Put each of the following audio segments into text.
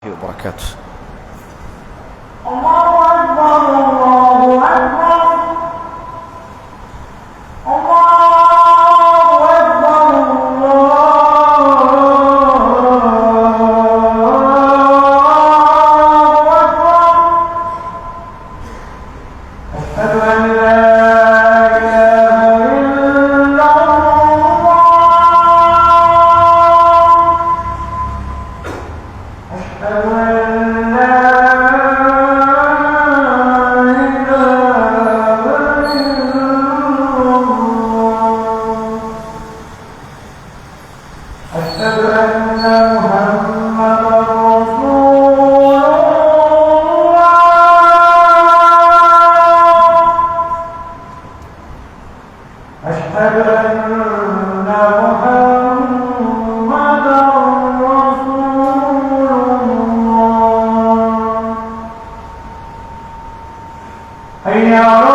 وبركاته. الله أكبر الله أكبر الله أكبر الله أكبر أشهد أن لا إله إلا الله أشهد أن لا أشهد أن محمدا رسول الله أشهد أن محمدا رسول الله حي على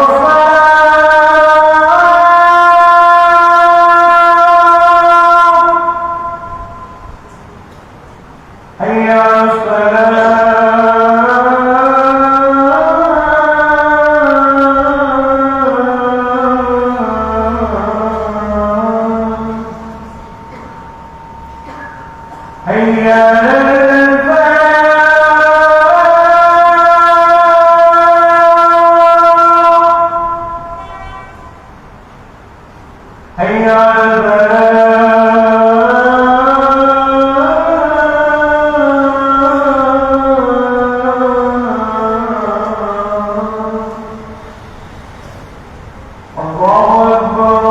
حي على الصلاة حي على الفلاح حي على الله أكبر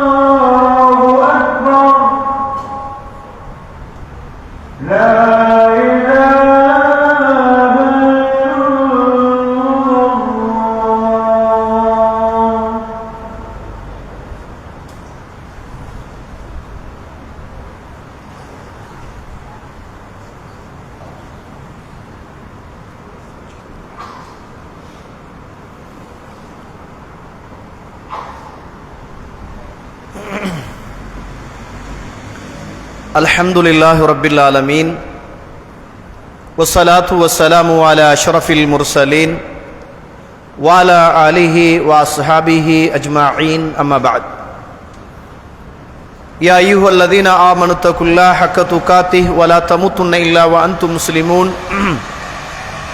الله أكبر لا إله إلا الله. الحمد لله رب العالمين والصلاة والسلام على أشرف المرسلين وعلى آله وأصحابه أجمعين أما بعد. يا أيها الذين آمنوا اتقوا الله حق تقاته ولا تموتن إلا وأنتم مسلمون.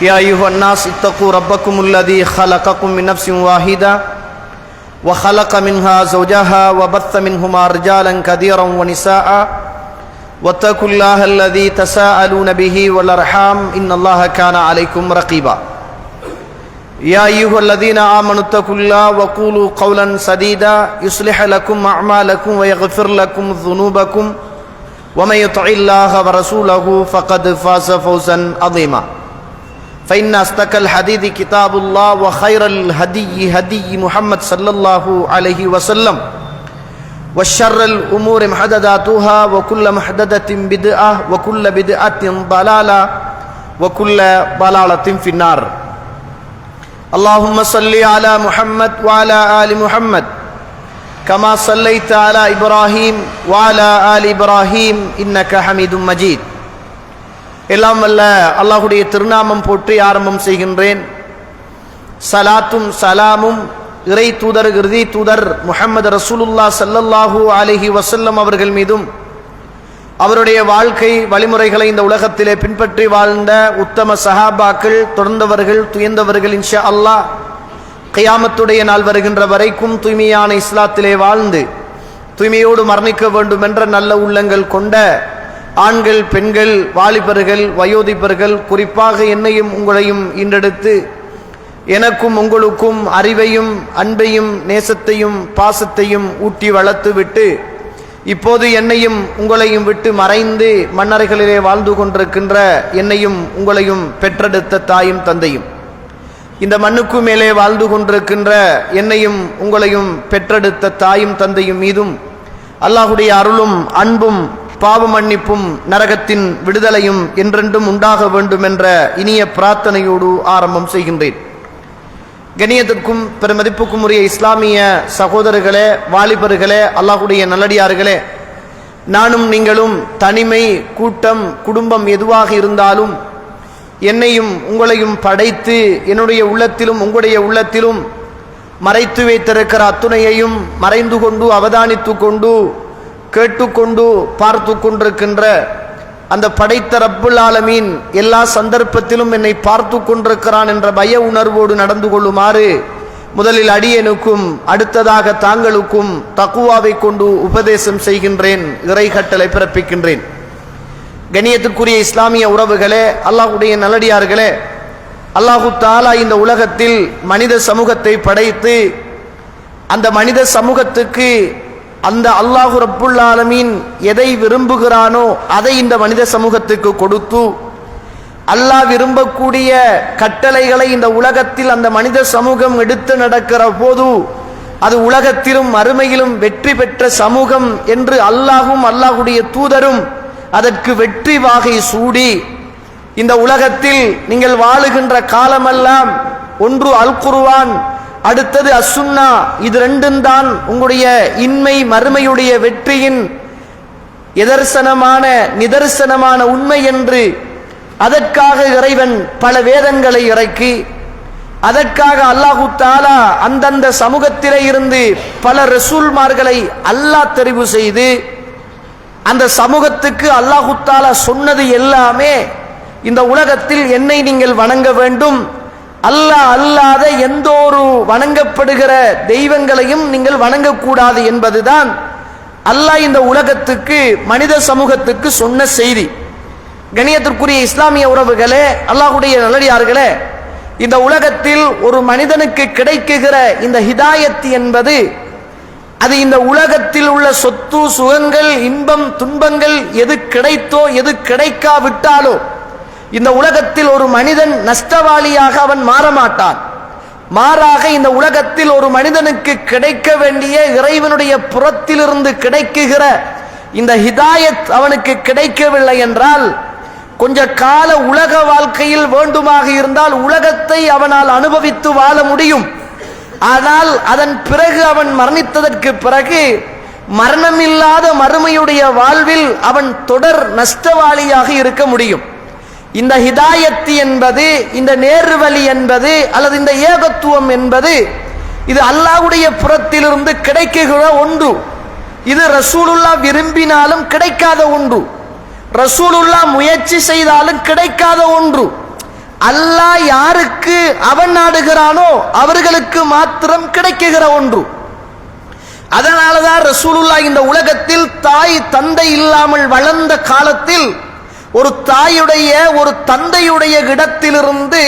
يا أيها الناس اتقوا ربكم الذي خلقكم من نفس واحدة وخلق منها زوجها وبث منهما رجالا كثيرا ونساء واتقوا الله الذي تساءلون به والأرحام إن الله كان عليكم رقيبا. يا أيها الذين آمنوا اتقوا الله وقولوا قولا سديدا يصلح لكم أعمالكم ويغفر لكم ذنوبكم ومن يطع الله ورسوله فقد فاز فوزا عظيما. فإن أصدق الحديث كتاب الله وخير الهدي هدي محمد صلى الله عليه وسلم والشر الأمور محدثاتها وكل محدثة بدعة وكل بدعة ضلالة وكل ضلالة في النار. اللهم صل على محمد وعلى آل محمد كما صليت على إبراهيم وعلى آل إبراهيم إنك حميد مجيد. எல்லாம் வல்ல அல்லாஹ்வுடைய திருநாமம் போற்றி ஆரம்பம் செய்கின்றேன். சலாத்தும் சலாமும் இறை தூதர் இறுதி தூதர் முஹம்மது ரசூலுல்லாஹ் ஸல்லல்லாஹு அலைஹி வஸல்லம் அவர்கள் மீதும் அவருடைய வாழ்க்கை வழிமுறைகளை இந்த உலகத்திலே பின்பற்றி வாழ்ந்த உத்தம சஹாபாக்கள் தொடர்ந்தவர்கள் துயர்ந்தவர்கள் இன்ஷா அல்லாஹ் கியாமத்துடைய நாள் வருகின்ற வரைக்கும் தூய்மையான இஸ்லாத்திலே வாழ்ந்து தூய்மையோடு மரணிக்க வேண்டும் என்ற நல்ல உள்ளங்கள் கொண்ட ஆண்கள் பெண்கள் வாலிபர்கள் வயோதிபர்கள் குறிப்பாக என்னையும் உங்களையும் ஈண்டெடுத்து எனக்கும் உங்களுக்கும் அறிவையும் அன்பையும் நேசத்தையும் பாசத்தையும் ஊட்டி வளர்த்து விட்டு இப்போது என்னையும் உங்களையும் விட்டு மறைந்து மண்ணறைகளிலே வாழ்ந்து கொண்டிருக்கின்ற என்னையும் உங்களையும் பெற்றெடுத்த தாயும் தந்தையும் இந்த மண்ணுக்கு மேலே வாழ்ந்து கொண்டிருக்கின்ற என்னையும் உங்களையும் பெற்றெடுத்த தாயும் தந்தையும் மீதும் அல்லாஹ்வுடைய அருளும் அன்பும் பாவ மன்னிப்பும் நரகத்தின் விடுதலையும் என்றென்றும் உண்டாக வேண்டும் என்ற இனிய பிரார்த்தனையோடு ஆரம்பம் செய்கின்றேன். கண்ணியத்திற்கும் பெருமதிப்புக்கும் உரிய இஸ்லாமிய சகோதரர்களே, வாலிபர்களே, அல்லாஹ்வுடைய நல்லடியார்களே, நானும் நீங்களும் தனிமை, கூட்டம், குடும்பம் எதுவாக இருந்தாலும் என்னையும் உங்களையும் படைத்து என்னுடைய உள்ளத்திலும் உங்களுடைய உள்ளத்திலும் மறைத்து வைத்திருக்கிற அத்துணையையும் மறைந்து கொண்டு அவதானித்து கொண்டு கேட்டுக்கொண்டு பார்த்து கொண்டிருக்கின்ற அந்த படைத்த ரப்புல் ஆலமீன் எல்லா சந்தர்ப்பத்திலும் என்னை பார்த்து கொண்டிருக்கிறான் என்ற பய உணர்வோடு நடந்து கொள்ளுமாறு முதலில் அடியேனுக்கும் அடுத்ததாக தாங்களுக்கும் தக்குவாவை கொண்டு உபதேசம் செய்கின்றேன், இறை கட்டளை பிறப்பிக்கின்றேன். கண்ணியத்திற்குரிய இஸ்லாமிய உறவுகளே, அல்லாஹ்வுடைய நல்லடியார்களே, அல்லாஹு தஆலா இந்த உலகத்தில் மனித சமூகத்தை படைத்து அந்த மனித சமூகத்துக்கு அந்த அல்லாஹு ரப்புல் ஆலமீன் எதை விரும்புகிறானோ அதை இந்த மனித சமூகத்துக்கு கொடுத்து அல்லாஹ் விரும்பக்கூடிய கட்டளைகளை இந்த உலகத்தில் அந்த மனித சமூகம் எடுத்து நடக்கிற போது அது உலகத்திலும் மறுமையிலும் வெற்றி பெற்ற சமூகம் என்று அல்லாஹும் அல்லாஹுடைய தூதரும் அதற்கு வெற்றி வாகை சூடி இந்த உலகத்தில் நீங்கள் வாழுகின்ற காலமெல்லாம் ஒன்று அல் குர்ஆன், அடுத்தது அஸ்ஸுன்னா, இது ரெண்டும் தான் உங்களுடைய இன்மை மறுமையுடைய வெற்றியின் நிதர்சனமான உண்மை என்று அதற்காக இறைவன் பல வேதங்களை இறக்கி அதற்காக அல்லாஹு தஆலா அந்தந்த சமூகத்திலே இருந்து பல ரசூல்மார்களை அல்லாஹ் தெரிவு செய்து அந்த சமூகத்துக்கு அல்லாஹு தஆலா சொன்னது எல்லாமே இந்த உலகத்தில் என்னை நீங்கள் வணங்க வேண்டும், அல்லாஹ் அல்லாத எந்த ஒரு வணங்கப்படுகிற தெய்வங்களையும் நீங்கள் வணங்கக்கூடாது என்பதுதான் அல்லாஹ் இந்த உலகத்துக்கு மனித சமூகத்துக்கு சொன்ன செய்தி. கண்ணியத்திற்குரிய இஸ்லாமிய உறவுகளே, அல்லாஹ்வுடைய நல்லடியார்களே, இந்த உலகத்தில் ஒரு மனிதனுக்கு கிடைக்குகிற இந்த ஹிதாயத் என்பது அது இந்த உலகத்தில் உள்ள சொத்து சுகங்கள் இன்பம் துன்பங்கள் எது கிடைத்தோ எது கிடைக்காவிட்டாலோ இந்த உலகத்தில் ஒரு மனிதன் நஷ்டவாளியாக அவன் மாறமாட்டான். மாறாக இந்த உலகத்தில் ஒரு மனிதனுக்கு கிடைக்க வேண்டிய இறைவனுடைய புறத்திலிருந்து கிடைக்குகிற இந்த ஹிதாயத் அவனுக்கு கிடைக்கவில்லை என்றால் கொஞ்ச கால உலக வாழ்க்கையில் வேண்டுமாக இருந்தால் உலகத்தை அவனால் அனுபவித்து வாழ முடியும். ஆனால் அதன் பிறகு அவன் மரணித்ததற்கு பிறகு மரணமில்லாத மறுமையுடைய வாழ்வில் அவன் தொடர் நஷ்டவாளியாக இருக்க முடியும். இந்த ஹிதாயத் என்பது, இந்த நேர்வழி என்பது அல்லது இந்த ஏகத்துவம் என்பது இது அல்லாஹ்வுடைய புறத்திலிருந்து கிடைக்குகிற ஒன்று. இது ரசூலுல்லாஹ் விரும்பினாலும் கிடைக்காத ஒன்று, ரசூலுல்லாஹ் முயற்சி செய்தாலும் கிடைக்காத ஒன்று. அல்லாஹ் யாருக்கு அவன் நாடுகிறானோ அவர்களுக்கு மாத்திரம் கிடைக்குகிற ஒன்று. அதனாலதான் ரசூலுல்லாஹ் இந்த உலகத்தில் தாய் தந்தை இல்லாமல் வளர்ந்த காலத்தில் ஒரு தாயுடைய ஒரு தந்தையுடைய இடத்திலிருந்து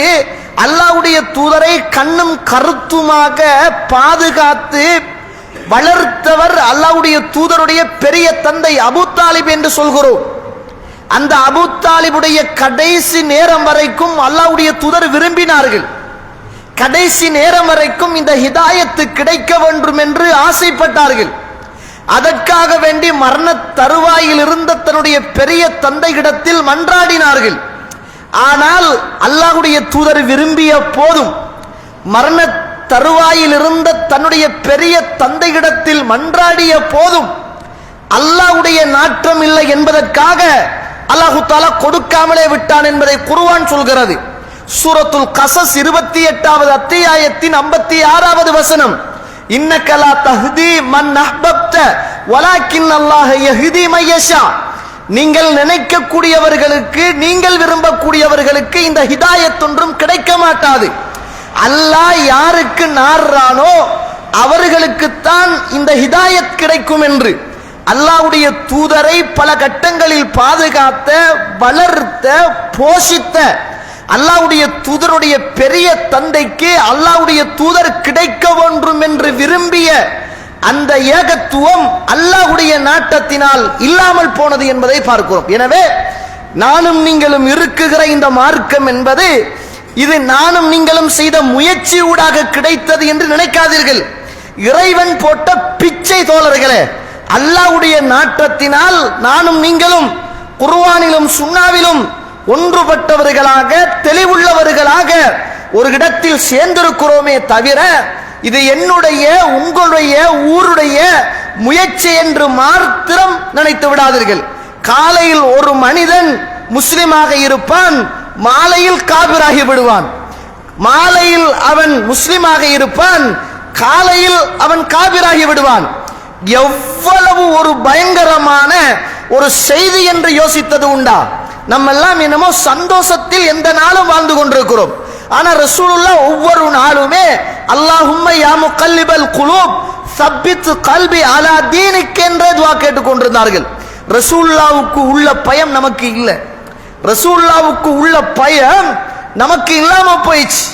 அல்லாஹ்வுடைய தூதரை கண்ணும் கருத்துமாக பாதுகாத்து வளர்த்தவர் அல்லாஹ்வுடைய தூதருடைய பெரிய தந்தை அபூ தாலிப் என்று சொல்கிறோம். அந்த அபூ தாலிபுடைய கடைசி நேரம் வரைக்கும் அல்லாஹ்வுடைய தூதர் விரும்பினார்கள். கடைசி நேரம் வரைக்கும் இந்த ஹிதாயத்து கிடைக்க வேண்டும் என்று ஆசைப்பட்டார்கள். அதற்காக வேண்டி மரண தருவாயில் இருந்த தன்னுடைய பெரிய தந்தையிடத்தில் மன்றாடினார்கள். ஆனால் அல்லாஹ்வுடைய தூதர் விரும்பிய போதும் மரண தருவாயில் இருந்த தன்னுடைய பெரிய தந்தையிடத்தில் மன்றாடிய போதும் அல்லாஹ்வுடைய நாட்டம் இல்லை என்பதற்காக அல்லாஹு தஆலா கொடுக்காமலே விட்டான் என்பதை குர்ஆன் சொல்கிறது. சூரத்துல் கஸஸ் 28வது அத்தியாயத்தின் 56வது வசனம், இன்னக லா தஹ்தி மன் அஹ்பப்த வலாக்கின் அல்லாஹ் யஹ்தி மை யஷா. நீங்கள் நினைக்கக்கூடியவர்களுக்கு, நீங்கள் விரும்பக்கூடியவர்களுக்கு இந்த ஹிதாயத் ஒன்றும் கிடைக்க மாட்டாது. அல்லாஹ் யாருக்கு நாடுறானோ அவர்களுக்குத்தான் இந்த ஹிதாயத் கிடைக்கும் என்று அல்லாஹ்வுடைய தூதரை பல கட்டங்களில் பாதுகாத்த, வளர்த்த, போஷித்த அல்லாஹ்வுடைய தூதருடைய பெரிய தந்தைக்கு அல்லாஹ்வுடைய தூதர் கிடைக்க வேண்டும் என்று விரும்பிய அந்த ஏகத்துவம் அல்லாஹ்வுடைய நாட்டத்தினால் இல்லாமல் போனது என்பதை பார்க்கிறோம். எனவே நானும் நீங்களும் இருக்குகிற இந்த மார்க்கம் என்பது இது நானும் நீங்களும் செய்த முயற்சி ஊடாக கிடைத்தது என்று நினைக்காதீர்கள். இறைவன் போட்ட பிச்சை தோழர்களே, அல்லாஹ்வுடைய நாட்டத்தினால் நானும் நீங்களும் குர்ஆனிலும் சுன்னாவிலும் ஒன்றுபட்டவர்களாக தெளிவுள்ளவர்களாக ஒரு இடத்தில் சேர்ந்திருக்கிறோமே தவிர இது என்னுடைய, உங்களுடைய, ஊருடைய முயற்சி என்று மாத்திரம் நினைத்து விடாதீர்கள். காலையில் ஒரு மனிதன் முஸ்லிமாக இருப்பான், மாலையில் காபிராகி விடுவான். மாலையில் அவன் முஸ்லிமாக இருப்பான், காலையில் அவன் காபிராகி விடுவான். எவ்வளவு ஒரு பயங்கரமான ஒரு செய்தி என்று யோசித்தது உண்டா? நம்ம எல்லாம் என்னமோ சந்தோஷத்தில் எந்த நாளும் வாழ்ந்து கொண்டிருக்கிறோம். ஆனா ரசூலுல்லாஹ் ஒவ்வொரு நாளுமே அல்லாஹும்ம யா முகல்லிபல் குலூப் சப்பித் கல்பி அலா தீனிக் என்ற துஆ கேட்டுக் கொண்டிருந்தார்கள். ரசூலுல்லாஹ்வுக்கு உள்ள பயம் நமக்கு இல்லை. ரசூலுல்லாஹ்வுக்கு உள்ள பயம் நமக்கு இல்லாம போயிடுச்சு.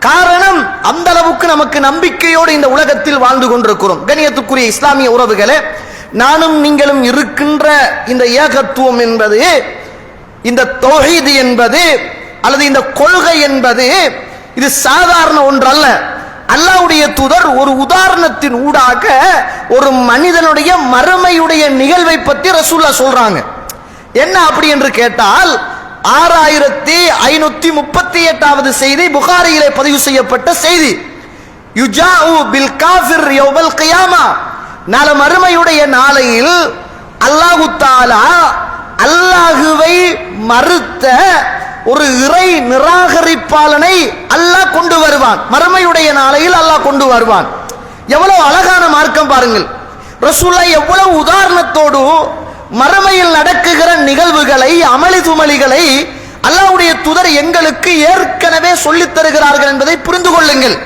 காரணம், அந்த அளவுக்கு நமக்கு நம்பிக்கையோடு இந்த உலகத்தில் வாழ்ந்து கொண்டிருக்கிறோம். கண்ணியத்துக்குரிய இஸ்லாமிய உறவுகளே, நானும் நீங்களும் இருக்கின்ற இந்த ஏகத்துவம் என்பது, இந்த தௌஹீத் என்பது அல்லது இந்த கொள்கை என்பது இது சாதாரண ஒன்றல்ல. அல்லாஹ்வுடைய தூதர் ஒரு உதாரணத்தின் ஊடாக ஒரு மனிதனுடைய மறுமையுடைய நிகழ்வை பற்றி ரசூலுல்லாஹ் சொல்றாங்க. என்ன அப்படி என்று கேட்டால், 6538வது செய்தி புகாரியிலே பதிவு செய்யப்பட்ட செய்தி. யுஜாஉ பில் காஃபிர் யௌமல் கியாமா, நாளை மறுமையுடைய நாளையில் அல்லாஹ் தஆலா அல்லாஹ்வை மறுத்த ஒரு இறை நிராகரிப்பாளனை அல்லாஹ் கொண்டு வருவான். மறுமையுடைய நாளையில் அல்லாஹ் கொண்டு வருவான். எவ்வளவு அழகான மார்க்கம் பாருங்கள். ரசூலுல்லாஹ் எவ்வளவு உதாரணத்தோடு மறுமையில் நடக்குகிற நிகழ்வுகளை, அமளி துமளிகளை அல்லாஹ்வுடைய தூதர் எங்களுக்கு ஏற்கனவே சொல்லித் தருகிறார்கள் என்பதை புரிந்து கொள்ளுங்கள்.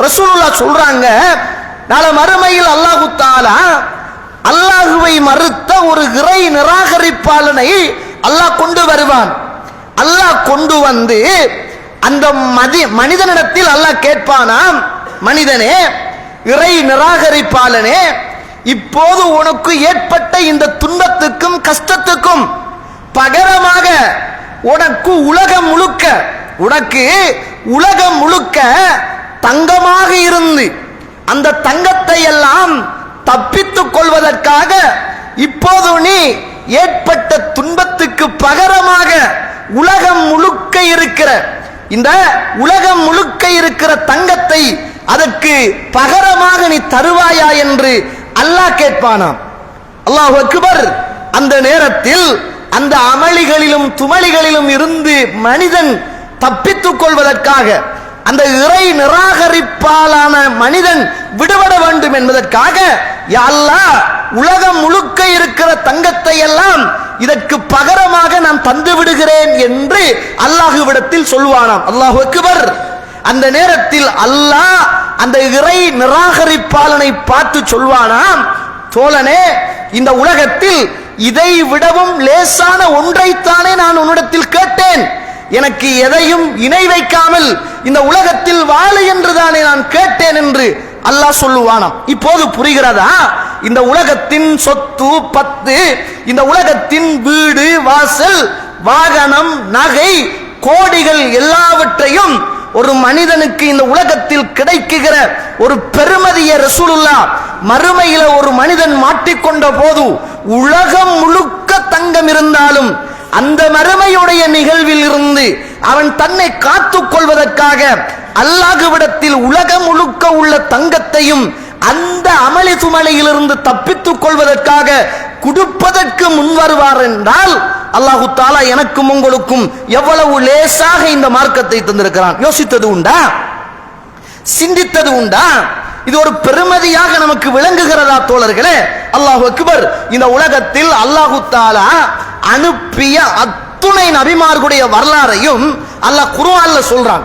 ரசூலுல்லாஹ் சொல்றாங்க, நாளை மறுமையில் அல்லாஹ் தஆலா அல்லாஹ்வை மறுத்த ஒரு இறை நிராகரிப்பாளனை அல்லாஹ் கொண்டு வருவான். அல்லாஹ் கொண்டு வந்து அந்த மனிதனிடத்தில் அல்லாஹ் கேட்பானாம், மனிதனே, இறை நிராகரிப்பாளனே, இப்போது உனக்கு ஏற்பட்ட இந்த துன்பத்துக்கும் கஷ்டத்துக்கும் பகரமாக உனக்கு உலகம் முழுக்க தங்கமாக இருந்து அந்த தங்கத்தை எல்லாம் தப்பித்துக் கொள்வதற்காக இப்போது நீ ஏற்பட்ட துன்பத்துக்கு பகரமாக உலகம் முழுக்க இருக்கிற தங்கத்தை அதற்கு பகரமாக நீ தருவாயா என்று அல்லாஹ் கேட்பானாம். அல்லாஹ் அக்பர். அந்த நேரத்தில் அந்த அமளிகளிலும் துமளிகளிலும் இருந்து மனிதன் தப்பித்துக் கொள்வதற்காக, அந்த இறை நிராகரிப்பாலான மனிதன் விடுபட வேண்டும் என்பதற்காக, யா அல்லாஹ், உலகம் முழுக்க இருக்கிற தங்கத்தை எல்லாம் இதற்கு பகரமாக நான் தந்து விடுகிறேன் என்று அல்லாஹ்விடத்தில் சொல்வானாம். அல்லாஹ் அக்பர். அந்த நேரத்தில் அல்லாஹ் அந்த இறை நிராகரிப்பாளனை பார்த்து சொல்வானாம், தோழனே, இந்த உலகத்தில் இதை விடவும் லேசான ஒன்றைத்தானே நான் உன்னிடத்தில் கேட்டேன். எனக்கு எதையும் இணை வைக்காமல் இந்த உலகத்தில் வாழு என்றுதானே நான் கேட்டேன் என்று அல்லாஹ் சொல்லுவானாம். இப்போது புரிகிறதா? இந்த உலகத்தின் சொத்து பத்து, இந்த உலகத்தின் வீடு வாசல் வாகனம் நகை கோடிகள் எல்லாவற்றையும் ஒரு மனிதனுக்கு இந்த உலகத்தில் கிடைக்குகிற ஒரு பெருமதியை ரசூலுல்லாஹ் மறுமையில ஒரு மனிதன் மாட்டிக்கொண்ட போது உலகம் முழுக்க தங்கம் இருந்தாலும் அந்த மறுமையுடைய நிகழ்வில் இருந்து அவன் தன்னை காத்துக் கொள்வதற்காக அல்லாஹ்விடத்தில் உலகம் முழுக்க உள்ள தங்கத்தையும் அந்த அமளி துமளியிலிருந்து தப்பித்துக் கொள்வதற்காக கொடுப்பதற்கு முன் வருவார் என்றால் அல்லாஹு தஆலா எனக்கும் உங்களுக்கும் எவ்வளவு லேசாக இந்த மார்க்கத்தை தந்திருக்கிறான். யோசித்தது உண்டா? சிந்தித்தது உண்டா? இது ஒரு பெருமதியாக நமக்கு விளங்குகிறதா தோழர்களே? அல்லாஹு அக்பர். இந்த உலகத்தில் அல்லாஹு தஆலா அனுப்பிய அத்துணை நபிமார்களுடைய வரலாறையும் அல்லாஹ் குர்ஆன்ல சொல்றான்.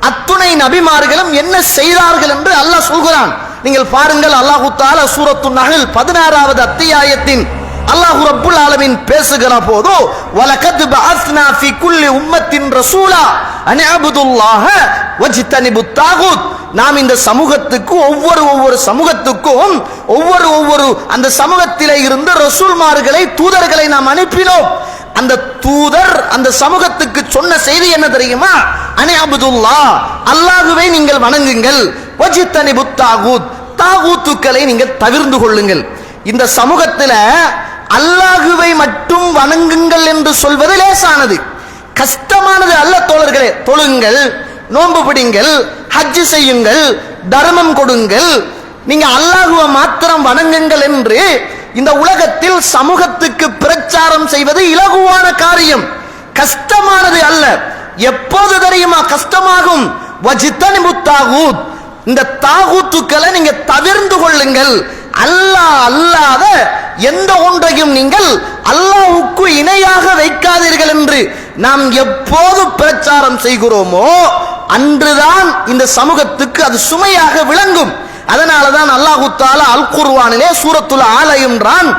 அத்துணை நபிமார்களும் என்ன செய்தார்கள் என்று அல்லாஹ் சொல்கிறான். நீங்கள் பாருங்கள், அல்லாஹு தஆலா சூரத்து நஹ்ல் 16வது அத்தியாயத்தின் அல்லாஹ் ரப்புல் ஆலமீன் பேசுகிற போது, வலகத் பஅஸ்னா ஃபீ குல்லி உம்மத்தின் ரசூலா அன் அபுதுல்லாஹ வஜ்தனிபுத் தாகூத். நாம் இந்த சமூகத்துக்கு ஒவ்வொரு சமூகத்துக்கும் ஒவ்வொரு அந்த சமூகத்திலே இருந்து ரசூல்மார்களை, தூதர்களை நாம் அனுப்பினோம். அந்த தூதர் அந்த சமூகத்துக்கு சொன்ன செய்தி என்ன தெரியுமா? அன் அபுதுல்லாஹ், அல்லாஹ்வை நீங்கள் வணங்குங்கள், வஜ்தனிபுத் தாகூத், தாகூத்துக்களை நீங்கள் தவிர்ந்து கொள்ளுங்கள். இந்த சமூகத்தில் அல்லாஹ்வை மட்டும் வணங்குங்கள் என்று சொல்வது லேசானது, கஷ்டமானது அல்ல தோழர்களே. தொழுங்கள், நோன்பு பிடிங்கள், ஹஜ் செய்யுங்கள், தர்மம் கொடுங்கள், நீங்க அல்லாஹ்வை மாத்திரம் வணங்குங்கள் என்று இந்த உலகத்தில் சமூகத்துக்கு பிரச்சாரம் செய்வது இலகுவான காரியம், கஷ்டமானது அல்ல. எப்போது தெரியுமா கஷ்டமாகும்? வஜித்தனிபுத் தாகூத், இந்த தாகூத்துக்களை நீங்க தவிர்ந்து கொள்ளுங்கள். அல்லாஹ் அல்லாத எந்த ஒன்றையும் நீங்கள் அல்லாஹ்வுக்கு இணையாக வைக்காதீர்கள் என்று நாம் எப்போது பிரச்சாரம் செய்கிறோமோ அன்றுதான் இந்த சமூகத்துக்கு அது சுமையாக விளங்கும். அதனாலதான் அல்லாஹ் தஆலா அல் குர்ஆனிலே சூரத்துல் ஆல இம்ரான்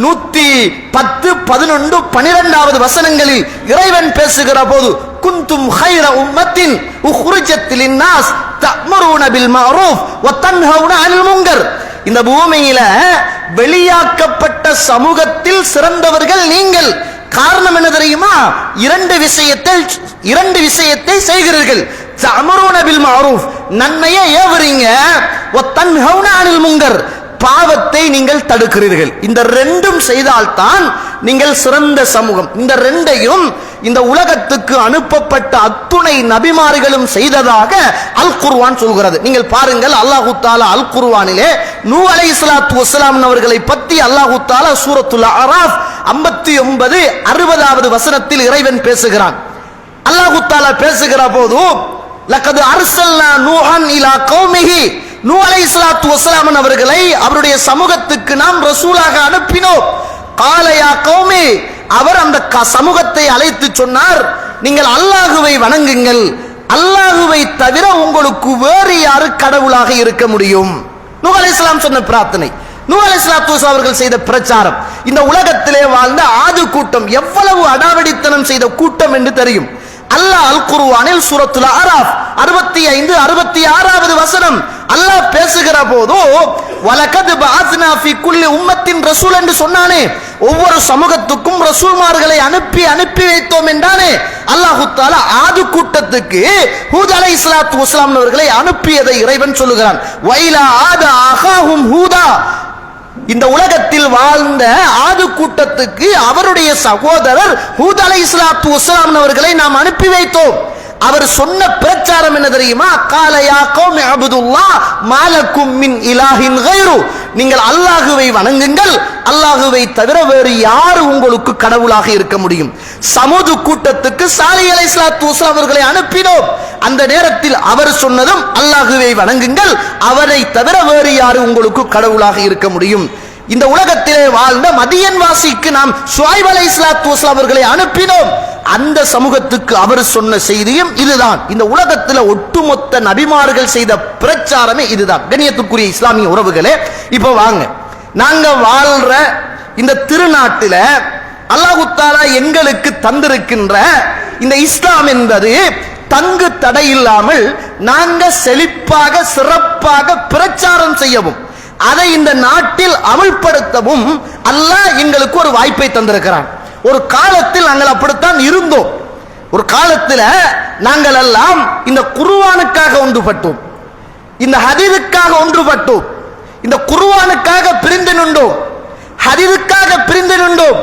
110, 11, 12 வசனங்களில் இறைவன் பேசுகிற போது குந்தும் கைர உம்மத்தின் உக்ரிஜத் லின்னாஸ் தஅமுருன பில் மஅரூஃப் வ தன்ஹவுன அனில் முன்கர், இந்த பூமியில வெளியாக்கப்பட்ட சமூகத்தில் சிறந்தவர்கள் நீங்கள். காரணம் என்ன தெரியுமா? இரண்டு விஷயத்தை செய்கிறீர்கள். தஅமுருன பில் மஅரூஃப், நன்மையை ஏவுறீங்க. வ தன்ஹவுன அனில் முன்கர், பாவத்தை நீங்கள் தடுக்கிறீர்கள். இந்த ரெண்டும் செய்தால்தான் நீங்கள் சிறந்த சமூகம். இந்த ரெண்டையும் இந்த உலகத்துக்கு அனுப்பப்பட்ட அத்துணை நபிமார்களும் செய்ததாக அல் குர்ஆன் சொல்கிறது. நீங்கள் பாருங்கள், அல்லாஹ் தஆலா அல் குர்ஆனிலே நூஹ் அலைஹிஸ்ஸலாத்து வஸ்ஸலாம் அவர்களை பற்றி அல்லாஹ் தஆலா சூரத்துல் அராஃப் 59, 60 வசனத்தில் இறைவன் பேசுகிறான். அல்லாஹ் தஆலா பேசுகிற போது லக்கது அர்சல்னா நூஹன் இலா கௌமிஹி, நூஹ் அலைஹிஸ்ஸலாத்து வஸ்ஸலாம் அவர்களை அவருடைய சமூகத்துக்கு நாம் ரசூலாக அனுப்பினோம். கால யா கௌமி, அவர் அந்த சமூகத்தை அழைத்து சொன்னார், நீங்கள் அல்லாஹ்வை வணங்குங்கள், அல்லாஹ்வை தவிர உங்களுக்கு வேறு யாரு கடவுளாக இருக்க முடியும்? நூஹ் அலைஹிஸ்ஸலாம் சொன்ன பிரார்த்தனை, நூஹ் அலைஹிஸ்ஸலாத்து வஸ்ஸலாம் அவர்கள் செய்த பிரச்சாரம். இந்த உலகத்திலே வாழ்ந்த ஆது கூட்டம் எவ்வளவு அடாவடித்தனம் செய்த கூட்டம் என்று தெரியும். அல்லாஹ் அல் குர்ஆனில் சூரத்துல் அராஃப் 65, 66 வசனம் அல்லாஹ் பேசுகிற போது வலகத் பஅத்னா ஃபீ குல்லி உம்மத்தின் ரசூல் என்று சொன்னானே, ஒவ்வொரு சமூகத்துக்கும் ரசூல்மார்களை அனுப்பி வைத்தோம் என்றானே. அல்லாஹ் தஆலா ஆது கூட்டத்துக்கு ஹூத் அலைஹிஸ்ஸலாத்து வஸ்ஸலாம் அவர்களை அனுப்பியதை இறைவன் சொல்லுகிறான். வைலா ஆத அஹாஹும் ஹூதா, இந்த உலகத்தில் வாழ்ந்த ஆது கூட்டத்துக்கு அவருடைய சகோதரர் ஹூத் அலைஹிஸ்ஸலாத்து வஸ்ஸலாம் அவர்களை நாம் அனுப்பி வைத்தோம். அவர் சொன்ன பிரச்சாரம் என்ன தெரியுமா? கால யா கௌமி அப்துல்லாஹ் மாலக்கும் மின் இலாஹின் கைரு, நீங்கள் அல்லாஹ்வை வணங்குங்கள், அல்லாஹ்வை தவிர வேறு யார் உங்களுக்கு கடவுளாக இருக்க முடியும்? சமூது கூட்டத்துக்கு சாலிஹ் அலைஹிஸ்ஸலாத்து வஸ்ஸலாம் அவர்களை அனுப்பினோம். அந்த நேரத்தில் அவர் சொன்னதும் அல்லாஹ்வை வணங்குங்கள், அவரை தவிர வேறு யார் உங்களுக்கு கடவுளாக இருக்க முடியும்? இந்த உலகத்திலே வாழ்ந்த மதியன் வாசிக்கு நாம் ஷுஐப் அலைஹிஸ்ஸலாத்து வஸ்ஸலாம் அவர்களை அனுப்பினோம். அந்த சமூகத்துக்கு அவர் சொன்ன செய்தியும் இதுதான். இந்த உலகத்தில் ஒட்டுமொத்த நபிமார்கள் செய்த பிரச்சாரமே இதுதான். கண்ணியத்துக்குரிய இஸ்லாமிய உறவுகளே, இப்போ வாங்க, நாங்க வாழ்ற இந்த திருநாட்டில் அல்லாஹ் தஆலா எங்களுக்கு தந்திருக்கின்ற இந்த இஸ்லாம் என்பது தங்கு தடையில்லாமல் நாங்க செழிப்பாக சிறப்பாக பிரச்சாரம் செய்யவும் அதை இந்த நாட்டில் அமல்படுத்தவும் அல்லாஹ் எங்களுக்கு ஒரு வாய்ப்பை தந்திருக்கிறான். ஒரு காலத்தில் நாங்கள் அப்படித்தான் இருந்தோம். ஒரு காலத்தில் நாங்கள் எல்லாம் இந்த குர்ஆனுக்காக ஒன்றுபட்டோம், இந்த ஹதீஸுக்காக ஒன்றுபட்டோம், இந்த குர்ஆனுக்காக பிரிந்து நின்றோம், ஹதீஸுக்காக பிரிந்து நின்றோம்,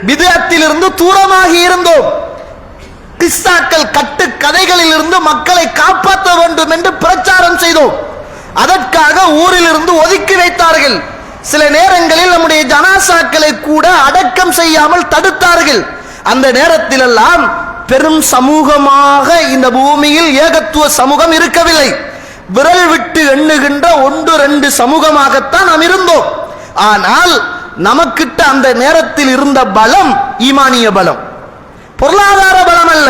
பித்அத்தில் இருந்து தூரமாகி இருந்தோம், கிஸ்ஸாக்கள் கட்டு கதைகளில் இருந்து மக்களை காப்பாற்ற வேண்டும் என்று பிரச்சாரம் செய்தோம். அதற்காக ஊரில் இருந்து ஒதுக்கி வைத்தார்கள். சில நேரங்களில் நம்முடைய ஜனாசாக்களை கூட அடக்கம் செய்யாமல் தடுத்தார்கள். அந்த நேரத்தில் எல்லாம் பெரும் சமூகமாக இந்த பூமியில் ஏகத்துவ சமூகம் இருக்கவில்லை. விரல் விட்டு எண்ணுகின்ற 1-2 சமூகமாகத்தான் நாம் இருந்தோம். ஆனால் நமக்கிட்ட அந்த நேரத்தில் இருந்த பலம் ஈமானிய பலம், பொருளாதார பலம் அல்ல.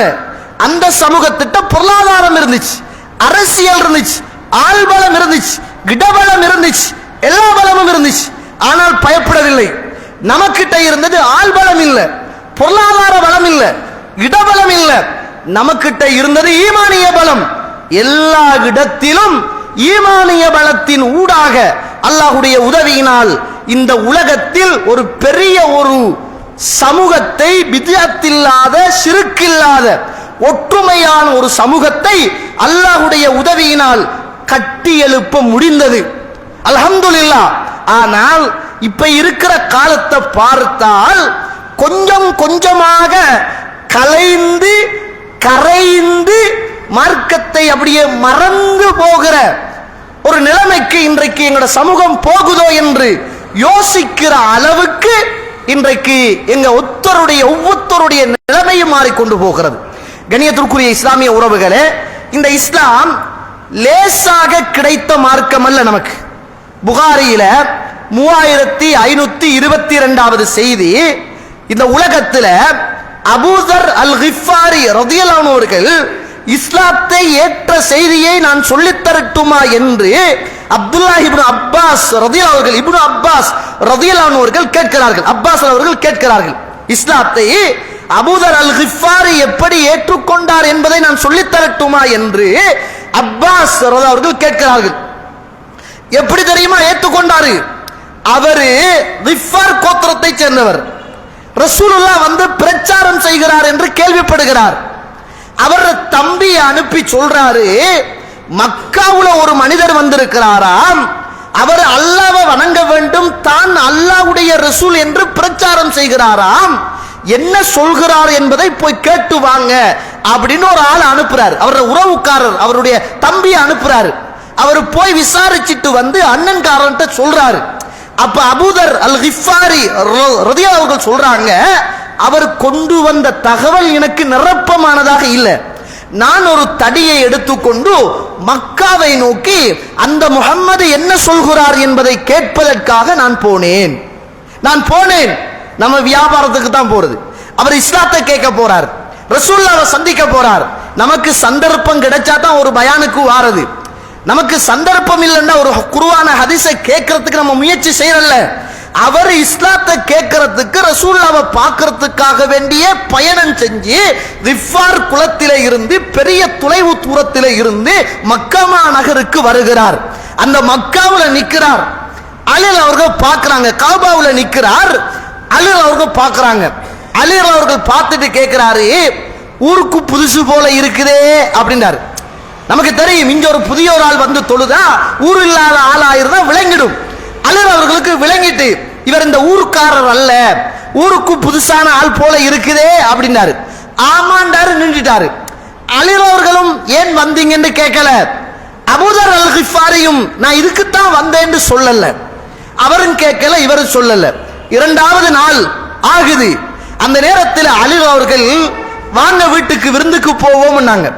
அந்த சமூகத்திட்ட பொருளாதாரம் இருந்துச்சு, அரசியல் இருந்துச்சு, ஆள்பலம் இருந்துச்சு, இடபலம் இருந்துச்சு, எல்லா பலமும் இருந்துச்சு. ஆனால் பயப்படவில்லை. நமக்கிட்ட இருந்தது ஆள்பலம் இல்ல, பொருளாதார பலம் இல்ல, இடபலம் இல்ல, நமக்கிட்ட இருந்தது ஈமானிய பலம். எல்லா இடத்திலும் ஈமானிய பலத்தின் ஊடாக அல்லாஹ்வுடைய உதவியினால் இந்த உலகத்தில் ஒரு பெரிய ஒரு சமூகத்தை, பித்அத்தில்லாத ஷிர்கில்லாத ஒற்றுமையான ஒரு சமூகத்தை அல்லாஹ்வுடைய உதவியினால் கட்டி எழுப்ப முடிந்தது. அல்ஹம்துலில்லாஹ். ஆனால் இப்ப இருக்கிற காலத்தை பார்த்தால் கொஞ்சம் கொஞ்சமாக கலைந்து கரைந்து மார்க்கத்தை அப்படியே மறந்து போகிற ஒரு நிலைமைக்கு இன்றைக்கு எங்களோட சமூகம் போகுதோ என்று யோசிக்கிற அளவுக்கு இன்றைக்கு எங்க ஒவ்வொருத்தருடைய நிலைமையும் மாறிக்கொண்டு போகிறது. கண்ணியத்திற்குரிய இஸ்லாமிய உறவுகளே, இந்த இஸ்லாம் லேசாக கிடைத்த மார்க்கம் அல்ல. நமக்கு புகாரியில 3522வது செய்தி, இந்த உலகத்துல அபூதர் அல் கிஃபாரி ரலியல்லாஹு அன்ஹு அவர்கள் இஸ்லாத்தை ஏற்ற செய்தியை நான் சொல்லித் தரட்டுமா என்று அப்துல்லாஹ் இப்னு அப்பாஸ் ரலியல்லாஹு அவர்கள் இப்னு அப்பாஸ் ரலியல்லாஹு அன்ஹு அவர்கள் கேட்கிறார்கள். அப்பாஸ் அவர்கள் கேட்கிறார்கள், இஸ்லாத்தை அபூதர் அல் கிஃபாரி எப்படி ஏற்றுக்கொண்டார் என்பதை நான் சொல்லித் தரட்டுமா என்று அப்பாஸ் ரலியல்லாஹு அவர்கள் கேட்கிறார்கள். எப்படி தெரியுமா ஏற்றுக்கொண்டாரு? அவரு கிஃபார் கோத்திரத்தை சேர்ந்தவர். ரசூலுல்லாஹ் வந்து பிரச்சாரம் செய்கிறார் என்று கேள்விப்படுகிறார். அவர் தம்பியை அனுப்பி சொல்றாரு, மக்காவுல ஒரு மனிதர் வந்திருக்கிறாராம், அவர் அல்லாஹ்வை வணங்க வேண்டும், தான் அல்லாஹ்வுடைய ரசூல் என்று பிரச்சாரம் செய்கிறாராம், என்ன சொல்கிறார் என்பதை போய் கேட்டு வாங்க அப்படின்னு ஒரு ஆள் அனுப்புறாரு. அவருடைய உறவுக்காரர் அவருடைய தம்பியை அனுப்புறாரு. அவர் போய் விசாரிச்சுட்டு வந்து அண்ணன்காரன்ட்ட சொல்றாரு. அப்ப அபூதர் அல் கிஃபாரி ரலியல்லாஹு அவர்கள் சொல்றாங்க, அவர் கொண்டு வந்த தகவல் எனக்கு நிரப்பமானதாக இல்லை. நான் ஒரு தடியை எடுத்துக்கொண்டு மக்காவை நோக்கி அந்த முஹம்மது என்ன சொல்கிறார் என்பதை கேட்பதற்காக நான் போனேன். நம்ம வியாபாரத்துக்கு தான் போறது. அவர் இஸ்லாத்தை கேட்க போறார், ரசூலுல்லாஹ்வை சந்திக்க போறார். நமக்கு சந்தர்ப்பம் கிடைச்சா தான் ஒரு பயானுக்கு வாரது. நமக்கு சந்தர்ப்பம் இல்லைன்னா ஒரு குர்ஆன ஹதீஸை கேட்கறதுக்கு நம்ம முயற்சி செய்யறல்ல. அவர் இஸ்லாத்தை கேட்கறதுக்கு ரசூலுல்லாஹ்வை பார்க்கறதுக்காக வேண்டிய பயணம் செஞ்சு கிஃபார் குலத்திலே இருந்து பெரிய தொலைவு தூரத்திலே இருந்து மக்கா நகருக்கு வருகிறார். அந்த மக்காவுல நிக்கிறார். அலி அவர்கள் பார்க்கறாங்க, காபாவுல நிக்கிறார். அலி அவர்கள் பார்க்கறாங்க. அலி அவர்கள் பார்த்துட்டு கேட்கிறாரு, ஊருக்கு புதுசு போல இருக்குதே அப்படின்றாரு. நமக்கு தெரியும், இங்க ஒரு புதிய ஒரு ஆள் வந்து தொழுதா ஊர் இல்லாத ஆளாயிருந்தா விளங்கிடும். அலி அவர்களுக்கு விளங்கிட்டு, இவர் இந்த ஊருக்காரர் அல்ல, ஊருக்கு புதுசான ஆள் போல இருக்குதே அப்படின்னாரு. ஆமாண்டாரு, நின்றுட்டாரு. அலி அவர்களும் ஏன் வந்தீங்கன்னு கேட்கல. அபூதர் அல் கிஃபாரியும் நான் இதுக்குத்தான் வந்தேன்னு சொல்லல. அவரும் கேட்கல, இவரும் சொல்லல. இரண்டாவது நாள் ஆகுது. அந்த நேரத்தில் அலி அவர்கள் வாங்க வீட்டுக்கு விருந்துக்கு போவோம்னாங்க.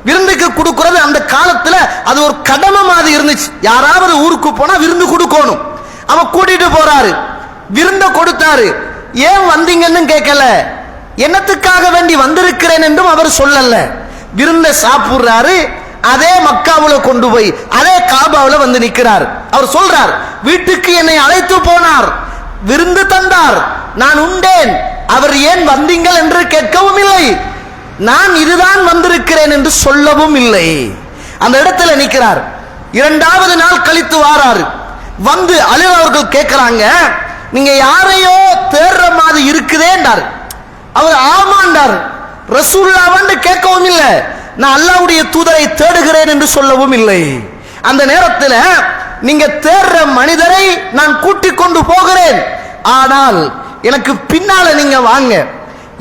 விருந்துக்கு கொடுக்கிறது அந்த காலத்துல அது ஒரு கடமை மாதிரி இருந்துச்சு. யாராவது ஊருக்கு போனா விருந்து கொடுக்கணும். அவன் கூட்டிட்டு போறாரு, விருந்த கொடுத்தாரு. ஏன் வந்தீங்கன்னு கேட்கல, என்னத்துக்காக வேண்டி வந்திருக்கிறேன் என்றும் அவர் சொல்லல. விருந்த சாப்பிடுறாரு. அதே மக்காவுல கொண்டு போய் அதே காபாவுல வந்து நிக்கிறார். அவர் சொல்றார், வீட்டுக்கு என்னை அழைத்து போனார், விருந்து தந்தார், நான் உண்டேன். அவர் ஏன் வந்தீங்கள் என்று கேட்கவும் இல்லை, நான் இதுதான் வந்திருக்கிறேன் என்று சொல்லவும் இல்லை. அந்த இடத்துல நிக்கிறார். இரண்டாவது நாள் கழித்து வாராரு. வந்து அலி அவர்கள் கேட்கிறாங்க, நீங்க யாரையோ தேடுற மாதிரி இருக்குதேன்றார். அவர் ஆமாண்டார். ரசூலுல்லாஹ்வை கேட்கவும் இல்லை, நான் அல்லாஹ்வுடைய தூதரை தேடுகிறேன் என்று சொல்லவும் இல்லை. அந்த நேரத்தில் நீங்க தேடுற மனிதரை நான் கூட்டிக் கொண்டு போகிறேன், ஆனால் எனக்கு பின்னால நீங்க வாங்க.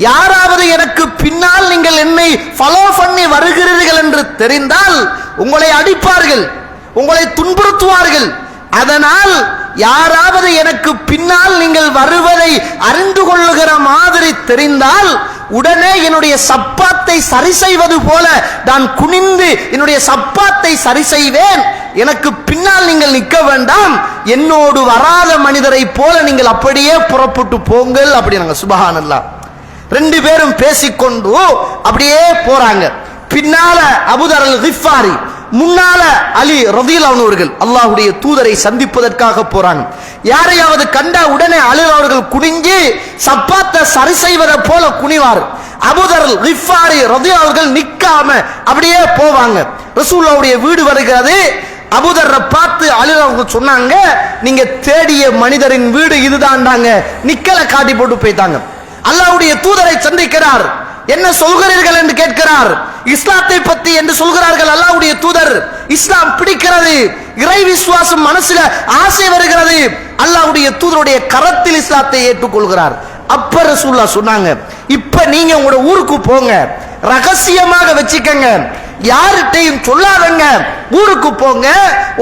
யாராவது எனக்கு பின்னால் நீங்கள் என்னை ஃபாலோ பண்ணி வருகிறீர்கள் என்று தெரிந்தால் உங்களை அடிப்பார்கள், உங்களை துன்புறுத்துவார்கள். அதனால் யாராவது எனக்கு பின்னால் நீங்கள் வருவதை அறிந்து கொள்ளுகிற மாதிரி தெரிந்தால் உடனே என்னுடைய சப்பாத்தை சரி செய்வது போல நான் குனிந்து என்னுடைய சப்பாத்தை சரி செய்வேன். எனக்கு பின்னால் நீங்கள் நிற்க வேண்டாம், என்னோடு வராத மனிதரை போல நீங்கள் அப்படியே புறப்பட்டு போங்கள் அப்படின்னாங்க. சுப்ஹானல்லாஹ். ரெண்டு பேரும் பேசிக்கொண்டு அப்படியே போறாங்க. பின்னால அபூதர் அல் கிஃபாரி, முன்னால அலி ரலியல்லாஹு அன்ஹு அவர்கள் அல்லாஹ்வுடைய தூதரை சந்திப்பதற்காக போறாங்க. யாரையாவது கண்டா உடனே அலி அவர்கள் குனிஞ்சு சப்பாத்தை சரி செய்வதை போல குனிவார். அபூதர் அல் கிஃபாரி ரலியல்லாஹு அவர்கள் நிக்காம அப்படியே போவாங்க. ரசூலுல்லாஹ்வுடைய வீடு வருகிறது. அபூதர்ரை பார்த்து அலி அவர்கள் சொன்னாங்க, நீங்க தேடிய மனிதரின் வீடு இதுதான்டாங்க. நிக்கல காட்டி போட்டு போயிட்டாங்க. அல்லாஹ்வுடைய தூதரை சந்திக்கிறார். என்ன சொல்கிறீர்கள் என்று கேட்கிறார். இஸ்லாத்தை பத்தி என்று சொல்கிறார்கள். அல்லாஹ்வுடைய தூதர், இஸ்லாம் பிடிக்கிறது, இறை விசுவாசம் மனசுல ஆசை வருகிறது. அல்லாஹ்வுடைய தூதருடைய கரத்தில் இஸ்லாத்தை ஏற்றுக்கொள்கிறார். அப்ப ரசூலுல்லாஹ் சொன்னாங்க, இப்ப நீங்க உங்களோட ஊருக்கு போங்க, ரகசியமாக வச்சுக்கங்க, யார்கிட்டையும் சொல்லாதங்க, ஊருக்கு போங்க,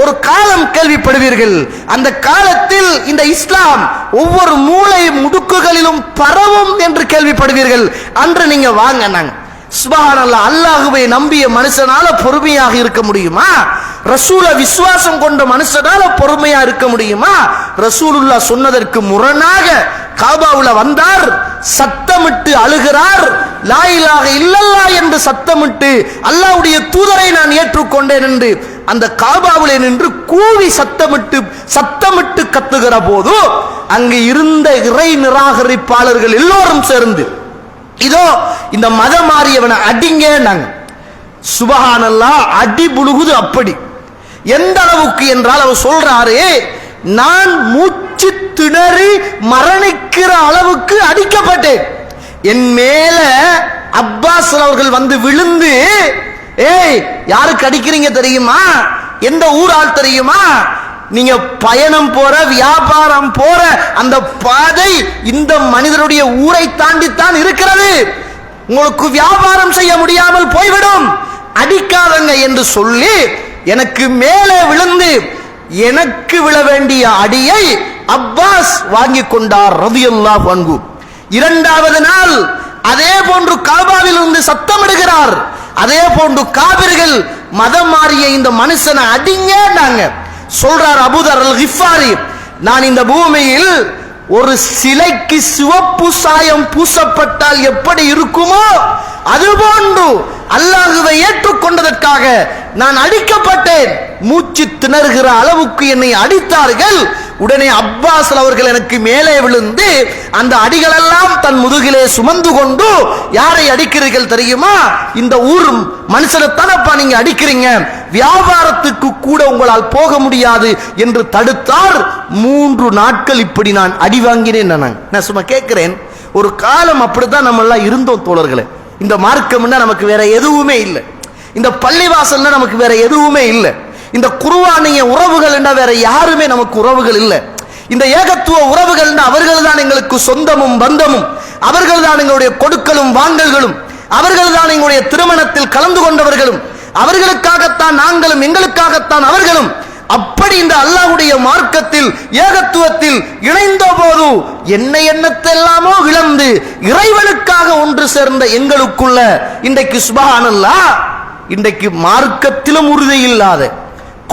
ஒரு காலம் கேள்விப்படுவீர்கள். அந்த காலத்தில் இந்த இஸ்லாம் ஒவ்வொரு மூலை முடுக்குகளிலும் பரவும் என்று கேள்விப்படுவீர்கள். அன்று நீங்க வாங்க. நாங்க சுப்ஹானல்லாஹ், அல்லாஹ்வை நம்பிய மனுஷனால பொறுமையாக இருக்க முடியுமா? ரசூலை விசுவாசம் கொண்ட மனுஷனால பொறுமையா இருக்க முடியுமா? ரசூலுல்லாஹ் சொன்னதற்கு முரணாக காபாவுல வந்தார், சத்தமிட்டு அழுகிறார், லா இலாஹ இல்லல்லாஹ் என்று சத்தமிட்டு அல்லாஹ்வுடைய தூதரை நான் ஏற்றுக்கொண்டேன் என்று அந்த காபாவிலே நின்று கூவி சத்தமிட்டு கத்துகிற போது அங்கு இருந்த இறை நிராகரிப்பாளர்கள் எல்லோரும் சேர்ந்து இதோ இந்த மதம் மாறியவனை அடிங்க. நாங்க சுப்ஹானல்லாஹ், அடி புழுகுது. அப்படி எந்த அளவுக்கு என்றால் அவர் சொல்றாரு, நான் மூச்சு திணறி மரணிக்கிற அளவுக்கு அடிக்கப்பட்டேன். என் மேல அப்பாஸ் அவர்கள் வந்து விழுந்து, ஏய் யாருக்கு அடிக்கிறீங்க தெரியுமா? எந்த ஊரால் தெரியுமா? நீங்க பயணம் போற, வியாபாரம் போற அந்த பாதை இந்த மனிதனுடைய ஊரை தாண்டித்தான் இருக்கிறது, உங்களுக்கு வியாபாரம் செய்ய முடியாமல் போய்விடும், அடிக்காதங்க என்று சொல்லி எனக்கு மேலே விழுந்து எனக்கு விழ வேண்டிய அடியை அப்பாஸ் வாங்கி கொண்டார் ரலியல்லாஹு அன்ஹு. இரண்டாவது நாள் அதே போன்று காபாவில் இருந்து சத்தமிடுகிறார். அதே போன்று காபிர்கள் மதம் மாறிய இந்த மனுஷனை அடிங்க. நாங்க சொல்றார் அபூதர் அல் கிஃபாரி, நான் இந்த பூமியில் ஒரு சிலைக்கு சிவப்பு சாயம் பூசப்பட்டால் எப்படி இருக்குமோ அதுபோன்று அல்லாஹ்வை ஏற்றுக்கொண்டதற்காக நான் அடிக்கப்பட்டேன். மூச்சு திணறுகிற அளவுக்கு என்னை அடித்தார்கள். உடனே அப்பாஸ் அவர்கள் எனக்கு மேலே விழுந்து அந்த அடிகளெல்லாம் தன் முதுகிலே சுமந்து கொண்டு, யாரை அடிக்கிறீர்கள் தெரியுமா? இந்த ஊர் மனுஷனைத்தானப்பா நீங்க அடிக்கிறீங்க, வியாபாரத்துக்கு கூட உங்களால் போக முடியாது என்று தடுத்தார். 3 நாட்கள் இப்படி நான் அடி வாங்கினேன். நான் சும்மா கேட்கிறேன், ஒரு காலம் அப்படித்தான் நம்ம எல்லாம் இருந்தோம் தோழர்களே. இந்த மார்க்கம்னா நமக்கு வேற எதுவுமே இல்லை, இந்த பள்ளிவாசல்னா நமக்கு வேற எதுவுமே இல்லை, இந்த குர்ஆனிய உறவுகள் என்ற வேற யாருமே நமக்கு உறவுகள் இல்லை. இந்த ஏகத்துவ உறவுகள் அவர்கள் தான் எங்களுக்கு சொந்தமும் பந்தமும், அவர்கள் தான் எங்களுடைய கொடுக்கலும் வாங்கல்களும், அவர்கள் தான் எங்களுடைய திருமணத்தில் கலந்து கொண்டவர்களும், அவர்களுக்காகத்தான் நாங்களும், எங்களுக்காகத்தான் அவர்களும். அப்படி இந்த அல்லாஹ்வுடைய மார்க்கத்தில் ஏகத்துவத்தில் இணைந்த போது எண்ணத்தெல்லாமோ இழந்து இறைவனுக்காக ஒன்று சேர்ந்த எங்களுக்குள்ள இன்றைக்கு சுப்ஹானல்லாஹ், இன்றைக்கு மார்க்கத்திலும் உறுதி இல்லாத,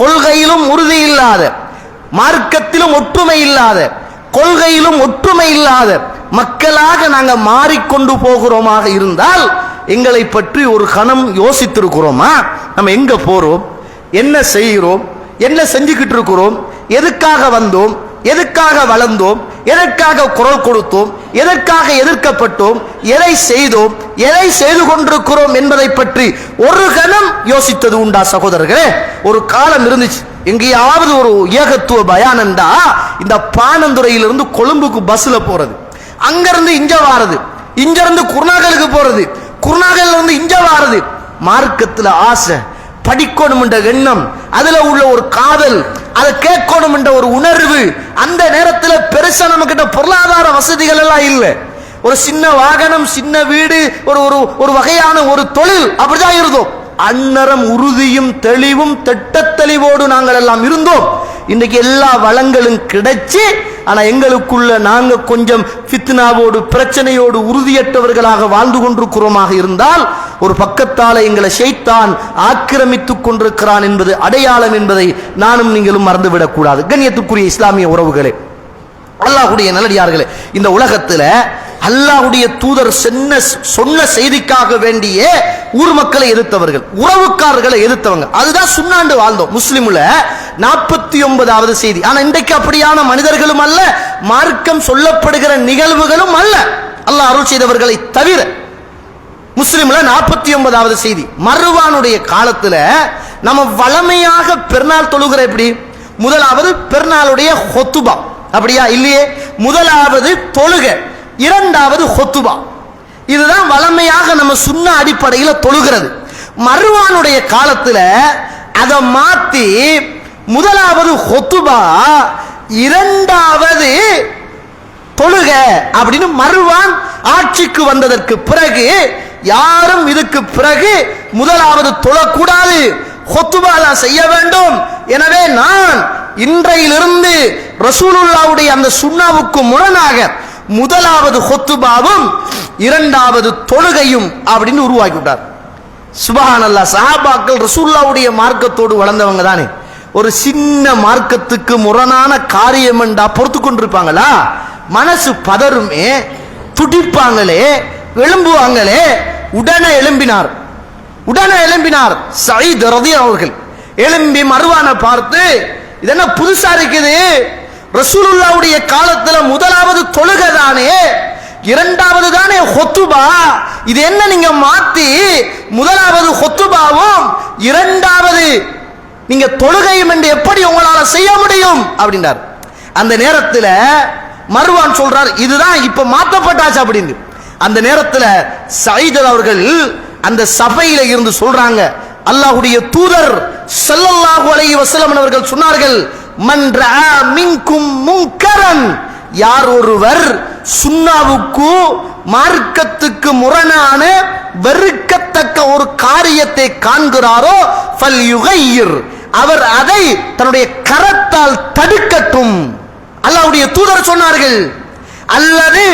கொள்கையிலும் உறுதி இல்லாத, மார்க்கத்திலும் ஒற்றுமை இல்லாத, கொள்கையிலும் ஒற்றுமை இல்லாத மக்களாக நாங்கள் மாறிக்கொண்டு போகிறோமாக இருந்தால் எங்களை பற்றி ஒரு கணம் யோசித்திருக்கிறோமா? நம்ம எங்க போறோம், என்ன செய்கிறோம், என்ன செஞ்சுக்கிட்டு இருக்கிறோம், எதுக்காக வந்தோம், எதுக்காக வளர்ந்தோம், எதற்காக குரல் கொடுத்தோம், எதற்காக எதிர்க்கப்பட்டோம், எதை செய்தோம், எதை செய்து கொண்டிருக்கிறோம் என்பதை பற்றி ஒரு கணம் யோசித்தது உண்டா சகோதரர்களே? ஒரு காலம் இருந்துச்சு, எங்கேயாவது ஒரு ஏகத்துவ பயானண்டா இந்த பாணந்துறையிலிருந்து கொழும்புக்கு பஸ்ல போறது, அங்கிருந்து இங்க வாரது, இங்கிருந்து குருநாகலுக்கு போறது, குருநாகல்ல இருந்து இங்க வாரது. மார்க்கத்துல ஆசை, படிக்கணும் என்ற எண்ணம், அதுல உள்ள ஒரு காதல், அதை கேட்கணும் என்ற ஒரு உணர்வு. அந்த நேரத்தில் பெருசா நம்ம கிட்ட பொருளாதார வசதிகள் எல்லாம் இல்லை. ஒரு சின்ன வாகனம், சின்ன வீடு, ஒரு வகையான ஒரு தொழில், அப்படிதான் இருந்தோம். அன்னரம் உறுதியும் தெளிவும் திட்ட தெளிவோடு நாங்கள் எல்லாம் இருந்தோம். இன்னைக்கு எல்லா வளங்களும் கிடைச்சி, ஆனா எங்களுக்குள்ள நாங்க கொஞ்சம் ஃபித்னாவோடு பிரச்சனையோடு உறுதியற்றவர்களாக வாழ்ந்து கொண்டிருக்கிறோமாக இருந்தால், ஒரு பக்கத்தால எங்களை ஷைத்தான் ஆக்கிரமித்துக் கொண்டிருக்கிறான் என்பது அடையாளம் என்பதை நானும் நீங்களும் மறந்துவிடக் கூடாது. கண்ணியத்துக்குரிய இஸ்லாமிய உறவுகளே, அல்லாஹ்வுடைய நல்லடியார்களே, இந்த உலகத்துல அல்லாஹ்வுடைய தூதர் சொன்ன செய்திக்காக வேண்டிய ஊர் மக்களை எதிர்த்தவர்கள், உறவுக்காரர்களை எதிர்த்தவங்க, அதுதான் சுண்ணாண்டு வாழ்ந்தோம். முஸ்லிம்ல 49வது செய்தி. ஆனா இன்றைக்கு அப்படியான மனிதர்களும் அல்ல, மார்க்கம் சொல்லப்படுகிற நிகழ்வுகளும் அல்ல, அல்லாஹ் அருள் செய்தவர்களை தவிர. முஸ்லிம்ல 49வது செய்தி. மர்வானுடைய காலத்துல நம்ம வளமையாக பெருநாள் தொழுகிற எப்படி? முதலாவது பெருநாளுடைய ஹொத்துபா, அப்படியா இல்லையே? முதலாவது தொழுக, இரண்டாவது ஹொத்துபா. இதுதான் வளமையாக நம்ம சுன்னா அடிப்படையில் தொழுகிறது. மர்வானுடைய காலத்துல அதை மாத்தி முதலாவது ஹொத்துபா, இரண்டாவது தொழுக அப்படின்னு மர்வான் ஆட்சிக்கு வந்ததற்கு பிறகு யாரும் இதுக்கு பிறகு முதலாவது தொழக்கூடாது, ஹுத்பா செய்ய வேண்டும். எனவே நான் இன்றையிலிருந்து ரசூலுல்லாஹ்வுடைய அந்த சுன்னாவுக்கு முரணாக முதலாவது ஹுத்பாவும் இரண்டாவது தொழுகையும் அப்படின்னு உருவாக்கி விட்டார். சுப்ஹானல்லாஹ். சஹாபாக்கள் ரசூலுல்லாஹ்வுடைய மார்க்கத்தோடு வளர்ந்தவங்க தானே. ஒரு சின்ன மார்க்கத்துக்கு முரணான காரியம் என்றா பொறுத்து கொண்டிருப்பாங்களா? மனசு பதறுமே, துடிப்பாங்களே, எழும்புவாங்களே. உடனே எழும்பினார் சயீத் ரலியல்லாஹு அவர்கள். எழும்பி மர்வானை பார்த்து, இது என்ன புதுசா இருக்குது, ரசூலுல்லாஹ்வுடைய காலத்துல முதலாவது தொழுகை தானே, இரண்டாவது தானே ஹுத்பா, இது என்ன நீங்க மாத்தி முதலாவது ஹுத்பாவும் இரண்டாவது நீங்க தொழுகையும் என்று எப்படி உங்களால செய்ய முடியும் அப்படின்றார். அந்த நேரத்தில் மர்வான் சொல்றார், இதுதான் இப்ப மாற்றப்பட்டாச்சு அப்படின்னு. அந்த நேரத்தில் சயீத் அவர்கள் அந்த சபையில இருந்து சொல்றாங்க, அல்லாஹ்வுடைய தூதர் ஸல்லல்லாஹு அலைஹி வஸல்லம் அவர்கள் சொன்னார்கள், மன் ரஆ மின்கும் முன்கரன், யார் ஒருவர் சுன்னாவுக்கு மார்க்கத்துக்கு முரணான வெறுக்கத்தக்க ஒரு காரியத்தை காண்கிறாரோ ஃபல்யுகையிர், அவர் அதை தன்னுடைய கரத்தால் தடுக்கட்டும். அல்லாஹ்வுடைய தூதர் சொன்னார்கள், அல்லது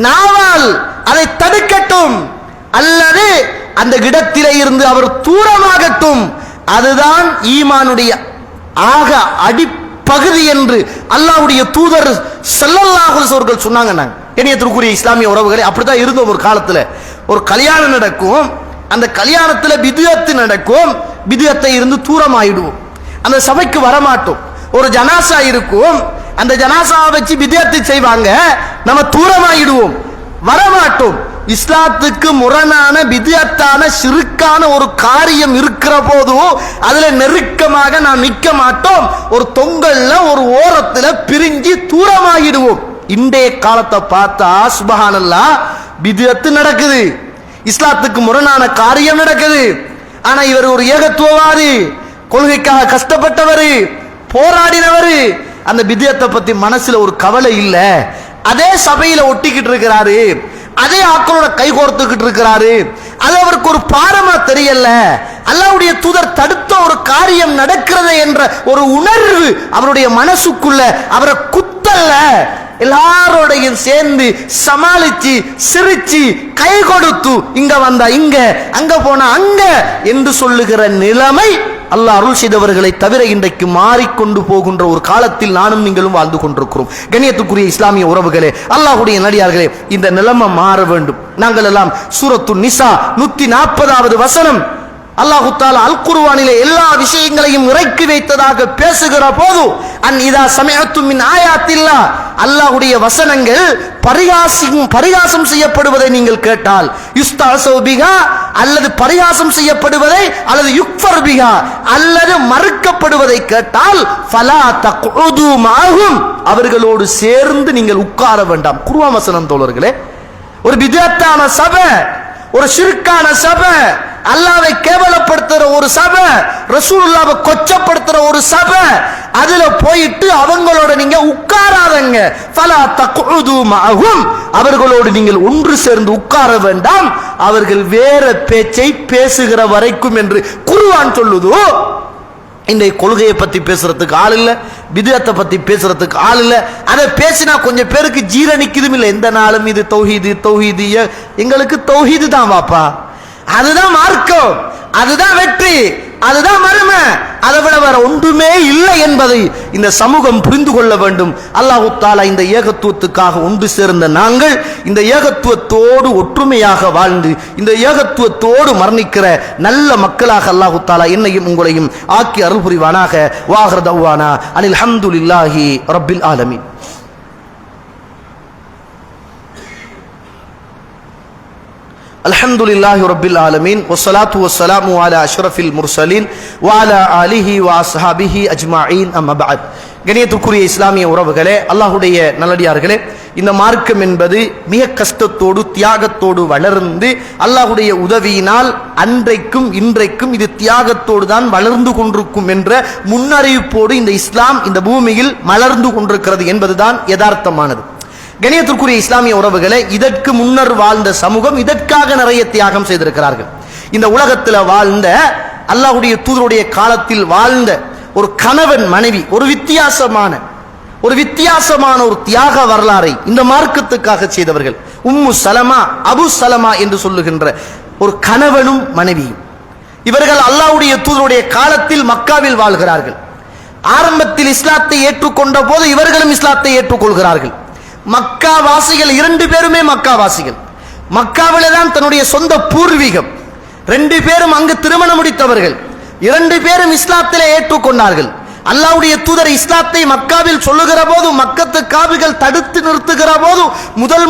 நாவால் அதை தடுக்கட்டும், அல்லது அந்த இடத்திலே இருந்து அவர் தூரமாகட்டும். அதுதான் ஈமானுடைய ஆக அடிப்பகுதி என்று அல்லாஹ்வுடைய தூதர் ஸல்லல்லாஹு அலைஹி வஸல்லம் சொன்னாங்க. கண்ணியத்திற்குரிய இஸ்லாமிய உறவுகளே, அப்படிதான் இருந்தோம். ஒரு காலத்துல ஒரு கல்யாணம் நடக்கும், அந்த கல்யாணத்துல பிதுஅத்து நடக்கும், பிதுஅத்தை இருந்து தூரமாயிடுவோம், அந்த சபைக்கு வரமாட்டோம். ஒரு ஜனாசா இருக்கும், அந்த ஜனாசாவை வச்சு பிதுஅத்து செய்வாங்க, நம்ம தூரமாயிடுவோம், வரமாட்டோம். இஸ்லாத்துக்கு முரணான பிதுஅத்தான ஷிர்கான ஒரு காரியம் இருக்கிற போது அதுல நெருக்கமாக நாம் நிற்க மாட்டோம். ஒரு தொங்கல்ல ஒரு ஓரத்துல பிரிஞ்சு தூரமாகிடுவோம். இன்றைய காலத்தை பார்த்தா சுப்ஹானல்லாஹ், பிதுஅத்து நடக்குது, இஸ்லாத்துக்கு முரணான காரியம் நடக்குது. ஆனா இவர் ஒரு ஏகத்துவவாதி, கொள்கைக்காக கஷ்டப்பட்டவர், போராடினவர், அந்த பிதுஅத்தை பத்தி மனசுல ஒரு கவலை இல்ல. அதே சபையில ஒட்டிக்கிட்டு இருக்கிறாரு, அதே ஆக்களோட கை கோர்த்துக்கிட்டு இருக்கிறாரு, அது அவருக்கு ஒரு பாரமா தெரியல. அல்லாஹ்வுடைய தூதர் தடுத்த ஒரு காரியம் நடக்கிறது என்ற ஒரு உணர்வு அவருடைய மனசுக்குள்ள அவரை குத்தல்ல. எல்லாரோடையும் சேர்ந்து சமாளிச்சு சிரிச்சு கை கொடுத்து, இங்க வந்தா இங்க, அங்க போனா அங்க என்று சொல்லுகிற நிலைமை அல்லாஹ் அருள் செய்தவர்களை தவிர இன்றைக்கு மாறிக்கொண்டு போகின்ற ஒரு காலத்தில் நானும் நீங்களும் வாழ்ந்து கொண்டிருக்கிறோம். கண்ணியத்துக்குரிய இஸ்லாமிய உறவுகளே, அல்லாஹ்வுடைய நடிகார்களே, இந்த நிலைமை மாற வேண்டும். நாங்கள் எல்லாம் சூரத்து நிசா 140வது வசனம், அல்லாஹ் தஆலா அல் குர்ஆனிலே எல்லா விஷயங்களையும் இறக்கி வைத்ததாக பேசுகிற போது, அன் இதா சமிஅத்தும் மின் ஆயாத்தில்லாஹ், அல்லாஹ்வுடைய வசனங்கள் பரிகாசம் செய்யப்படுவதை நீங்கள் கேட்டால், யுஸ்தஸு பிஹா, அல்லது பரிகாசம் செய்யப்படுவதை, அல்லது யுக்ஃபர் பிஹா, அல்லது மறுக்கப்படுவதை கேட்டால், ஃபலா தக்உது மஅஹும், அவர்களோடு சேர்ந்து நீங்கள் உட்கார வேண்டாம். குர்ஆன் வசனம் தோழர்களே, ஒரு பிதஅத்தான சபை, ஒரு ஷிர்கான சபை, அல்லாஹ்வை கேவலப்படுத்துற ஒரு சபை, ரசூலுல்லாஹ்வை கொச்சப்படுத்துற ஒரு சபை, அதுல போயிட்டு அவங்களோட நீங்க உட்காராதங்க. ஃபலா தக்உது மஅஹும், அவர்களோடு நீங்கள் ஒன்று சேர்ந்து உட்கார வேண்டாம், அவர்கள் வேற பேச்சை பேசுகிற வரைக்கும் என்று குர்ஆன் சொல்லுது. இந்த கொள்கையை பத்தி பேசுறதுக்கு ஆள் இல்ல, பிதுஅத்தை பத்தி பேசுறதுக்கு ஆள் இல்ல. அதை பேசினா கொஞ்சம் பேருக்கு ஜீரணிக்குதும் இல்லை. எந்த நாளும் இது தௌஹீது தௌஹீது, எங்களுக்கு தௌஹீது தான் வாப்பா, அதுதான் மார்க்கம், அதுதான் வெற்றி, அதுதான் மறுமை, அதை விட வேற ஒன்றுமே இல்லை என்பதை இந்த சமூகம் புரிந்து கொள்ள வேண்டும். அல்லாஹ் தஆலா இந்த ஏகத்துவத்துக்காக ஒன்று சேர்ந்த நாங்கள் இந்த ஏகத்துவத்தோடு ஒற்றுமையாக வாழ்ந்து இந்த ஏகத்துவத்தோடு மரணிக்கிற நல்ல மக்களாக அல்லாஹ் தஆலா என்னையும் உங்களையும் ஆக்கி அருள் புரிவானாக. வாஹிர் தஅவானா அனில் ஹம்துலில்லாஹி ரப்பில் ஆலமீன். அல்ஹம்துலில்லாஹி ரப்பில் ஆலமீன் வஸ்ஸலாத்து வஸ்ஸலாமு அலா அஷ்ரஃபில் முர்சலீன் வ அலா ஆலிஹி வ அஸ்ஹாபிஹி அஜ்மஈன். அம்மா பஅத். கண்ணியத்துக்குரிய இஸ்லாமிய உறவுகளே, அல்லாஹ்வுடைய நல்லடியார்களே, இந்த மார்க்கம் என்பது மிக கஷ்டத்தோடு தியாகத்தோடு வளர்ந்து அல்லாஹ்வுடைய உதவியினால் அன்றைக்கும் இன்றைக்கும் இது தியாகத்தோடு தான் வளர்ந்து கொண்டிருக்கும் என்ற முன்னறிவிப்போடு இந்த இஸ்லாம் இந்த பூமியில் மலர்ந்து கொண்டிருக்கிறது என்பதுதான் யதார்த்தமானது. கணியத்திற்குரிய இஸ்லாமிய உறவுகளை, இதற்கு முன்னர் வாழ்ந்த சமூகம் இதற்காக நிறைய தியாகம் செய்திருக்கிறார்கள். இந்த உலகத்தில் வாழ்ந்த அல்லாஹ்வுடைய தூதருடைய காலத்தில் வாழ்ந்த ஒரு கணவன் மனைவி ஒரு வித்தியாசமான ஒரு தியாக வரலாறை இந்த மார்க்கத்துக்காக செய்தவர்கள். உம்மு சலமா, அபு சலமா என்று சொல்லுகின்ற ஒரு கணவனும் மனைவியும். இவர்கள் அல்லாஹ்வுடைய தூதருடைய காலத்தில் மக்காவில் வாழ்கிறார்கள். ஆரம்பத்தில் இஸ்லாத்தை ஏற்றுக்கொண்ட போது இவர்களும் இஸ்லாத்தை ஏற்றுக்கொள்கிறார்கள். மக்கா வாசிகள், 2 பேருமே மக்கா வாசிகள். மக்காவிலே தான் தன்னுடைய சொந்த பூர்வீகம். 2 பேரும் அங்கு திருமணம் முடித்தவர்கள். 2 பேரும் இஸ்லாத்திலே ஏற்றுக்கொண்டார்கள். அல்லாஹ்வுடைய தூதர் இஸ்லாத்தை மக்காவில் சொல்லுகிற போது, மக்கத்து காபிகள் தடுத்து நிறுத்துகிற போது,